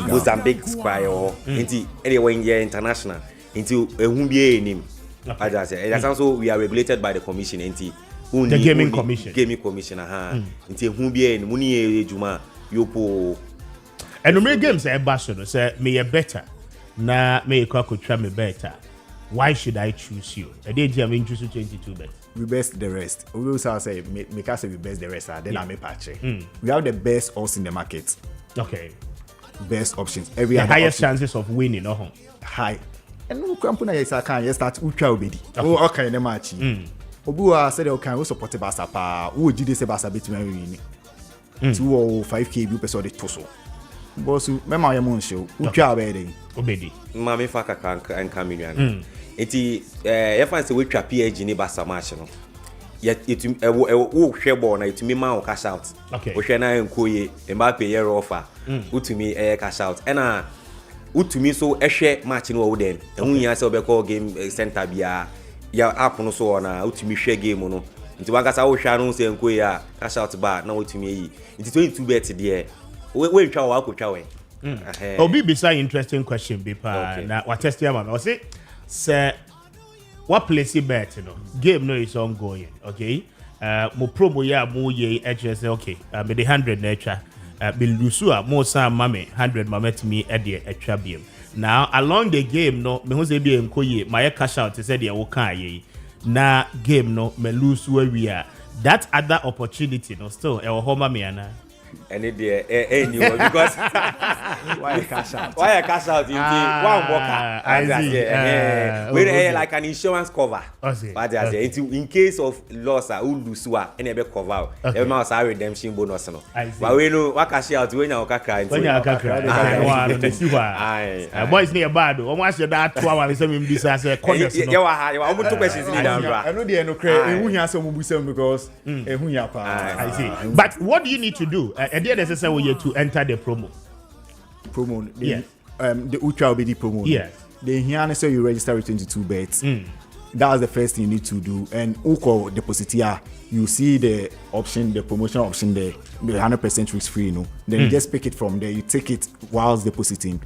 Mozambique square nti anyway ye international nti ehun bi enim. That's also we are regulated by the commission. The gaming commission. Gaming commission. Nti ehun bi en muni ejuma yopo. And the games are ambassador say me better. Na me kwa try me better. Why should I choose you? I did jam in choose 22 bet. We best the rest. We also say make us say we best the rest. Then I make patch. We have the best odds in the market. Okay. Best options. Every the highest chances of winning. High. And no company yes I can start ultra obedi. Oh okay na match. Obi wa say they can support Barca pa. Who did say Barca beat me win. 2 or 5k bi person dey toso. Boss me ma yam on show. Ultra obedi. Ma me fa kaka and Cameroon. Enti ye fan say we twa PSG ni Barca match no. Yetum wo hwe ball na yetumi ma o cash out. Okay. Wo hwe na enkoye Mbappe ye offer. Utumi cash out. Ena utumi so ehwe match no wo den ehun ya se obekọ game center bia ya app no so na utumi hwe game no nti wankasa wo hwa no se enko ya cash out bar na utumi yi nti 22 bet there we ntwa wa akotwa we obi bisa interesting question be pa na wa test ya ma say what place bet no game no is ongoing okay mo promo ya mo ye HS okay me the 100 na etwa Bilusua mo sa mame 100 mamet me e de etwa biem. Now along the game no me ho say bi enkoye my cash out say de wo kan ye na game no me lose we are that other opportunity no still e wo homa me ana and it there because why cash out in one worker we like an insurance cover but in case of loss who lose and e be cover e ma say redemption bonus no but we know what cash out when you cry boys near bad o wan say that 2 hours say me bisa say corners no you want to questions in down I know dey no cry ehun ya say mo bisa because ehun ya pa I see but what do you need to do there necessary way to enter the promo yes. The ultra obedi promo yes they here say you register with 22 bets that's the first thing you need to do and uko deposit here you see the option the promotional option there the 100% risk free then you just pick it from there you take it whilst depositing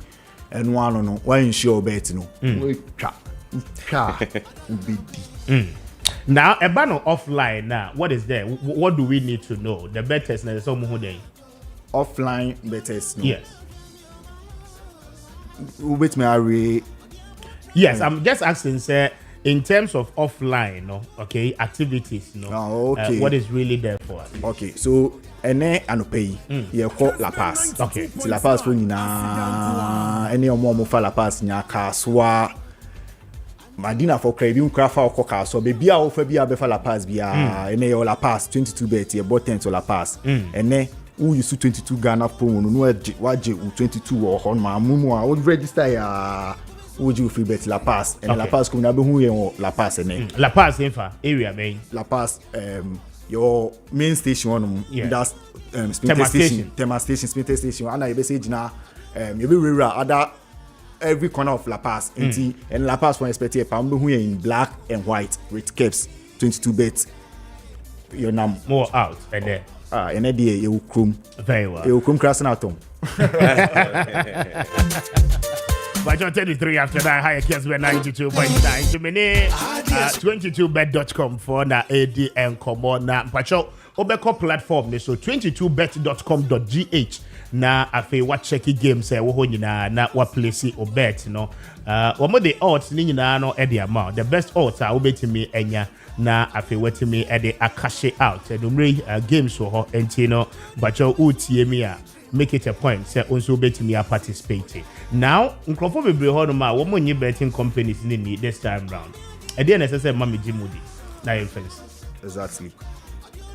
and why insure bet now a banner offline now what is there what do we need to know the betters na so mo dey offline betters yes wait me array yes I'm just asking sir in terms of offline okay activities what is really there for us okay so ene anopay ye call La Paz okay ti La Paz for nyina ene omo fa La Paz nya kaswa Madina for credit crafa or coca so baby a ofa bia be fa La Paz bia ene yo La Paz 22 bet ye bought 10 to La Paz ene who use 22 Ghana promo no waje 22 or hon ma mumu a would register ya would you free bet La Paz and La Paz come na be hu ye La Paz ene La Paz infa area main La Paz your main station one that's Spinter station and I be say na you be rare other every corner of La Paz and La Paz for expect a pound who in black and white with caps 22 bets your name more out and there and idea you chrome very well you chrome crossing out By John 33 after that, higher Kessben 92.9 to minute 22bet.com for na AD and common na Pacho Obeko platform so 22bet.com.gh na afi wa check games wo ho nyina na wa place obet no omo the odds ni nyina no e the amount the best odds are obetimi enya na afi wetimi e the akash out edomre games wo ho enti no Pacho utie mi a make it a point say also betimi participate now nkrofo bebre ho no ma wo monyi betting companies ni need this time round e dey necessary mama jimudi na your friends exactly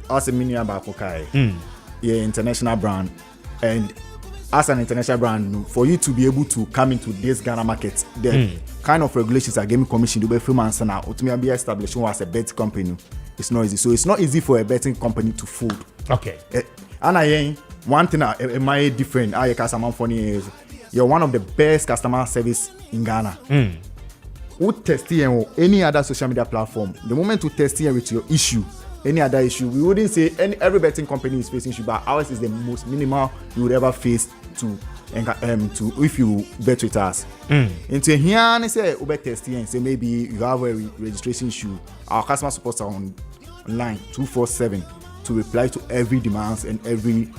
as a mini about Kokai yeah international brand and as an international brand for you to be able to come into this Ghana market the kind of regulations are gaming commission do be film and now ultimately be established as a betting company it's not easy so it's not easy for a betting company to fold okay and I one thing my different I customer funny is you're one of the best customer service in Ghana. Who test here any other social media platform? The moment you test here with your issue, any other issue, we wouldn't say every betting company is facing issue, but ours is the most minimal you would ever face to if you bet with us. Into here and say Uber test here and say maybe you have a registration issue. Our customer supports are online 247 to reply to every demands and every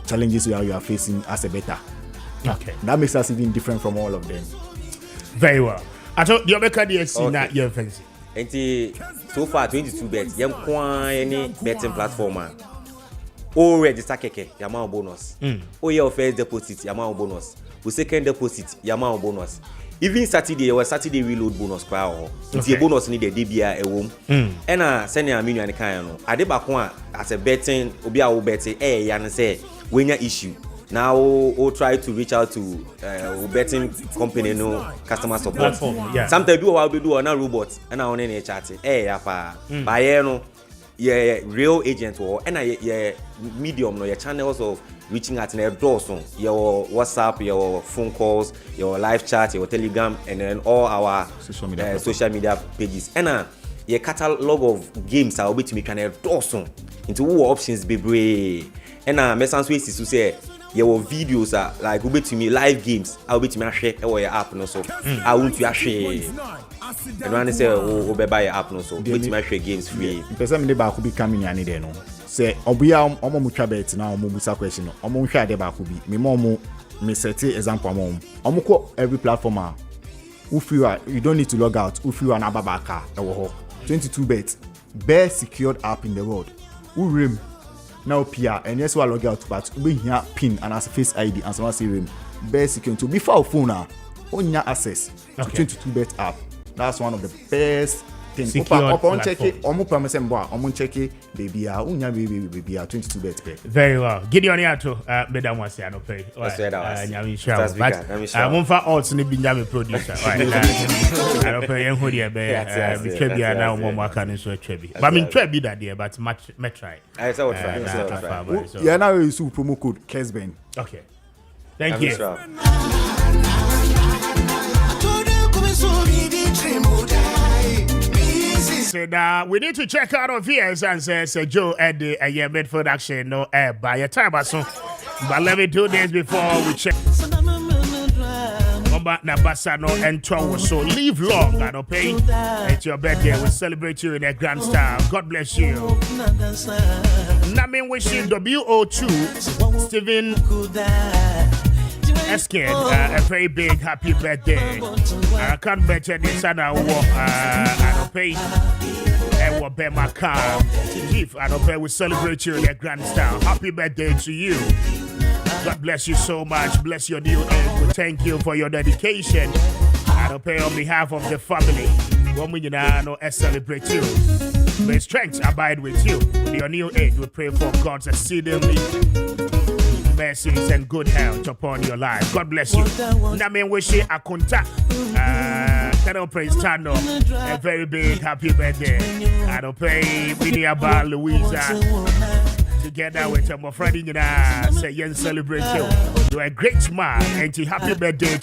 challenges you are facing as a better. Okay. That makes us even different from all of them. Very well. I thought the Omeka DSC na your fancy. And so far 22 bets. Yam kwa any betting platform. O register keke yama bonus. O your first deposit yama bonus. O second deposit yama bonus. Even Saturday your Saturday reload bonus kwa ho. Nti bonus ni the DBA ewom. Ena senior aminu an kan no. Ade ba ko as a betting obi a wo betting ya na say wenya issue. Now we'll try to reach out to betting company no customer support. Sometimes do what we do on a robot and on any chat. By no real agent or and medium no your channels of reaching out in a door so your WhatsApp, your phone calls, your live chat, your Telegram, and then all our social media pages. And your catalog of games are able to make an door so into what options be brave. And mesan so is to say your videos are like will be to me live games. I'll be to me share our app no so. I want to share. And when I say oh be buy app no so. Be to me share games free. Person me ba Kubi come in ani there no. Say obiya omo mutwa bet na omo busa question no. Omo hwa de ba Kubi. Me mo set example omo ko every platform a. You don't need to log out. If you are an ababaka, 22 bets, best secured app in the world. Urim now PR and yes, we log out, but we here pin and as Face ID and someone say Rim best secured to before phone on your access to 22 bet app. That's one of the best things. Upon check it, promise check it, baby, baby, 22 bet pay. Very well. Gideon here to Madam was here no pay. But I'm for odds ni binyame producer. I don't pay en hoodie be trebi na mo maka ni so trebi. But me trebi that there but much me try. I say what try. Yeah, now you use promo code Kessben. Okay. Thank you. So we need to check out of here and say Joe at the midfield action no by your time so but let me do this before we check Nabasano and Tower so live long and pay it's your birthday we celebrate you in a grand style. God bless you. Namin wishing WO2 Stephen Eskin, a very big happy birthday. I can't mention this and I don't pay. And what be my car to give. I don't pay. We celebrate you in a grand style. Happy birthday to you. God bless you so much. Bless your new age. We thank you for your dedication. I don't pay on behalf of the family. One million I celebrate you. May strength abide with you. In your new age, we pray for God's exceedingly mercies and good health upon your life. God bless you. Name Wishi Akunta. Colonel Prince Tano. A very big happy birthday. I don't pay Miniaba Louisa. Together with my friend, say, celebrate you. You are a great man, and happy birthday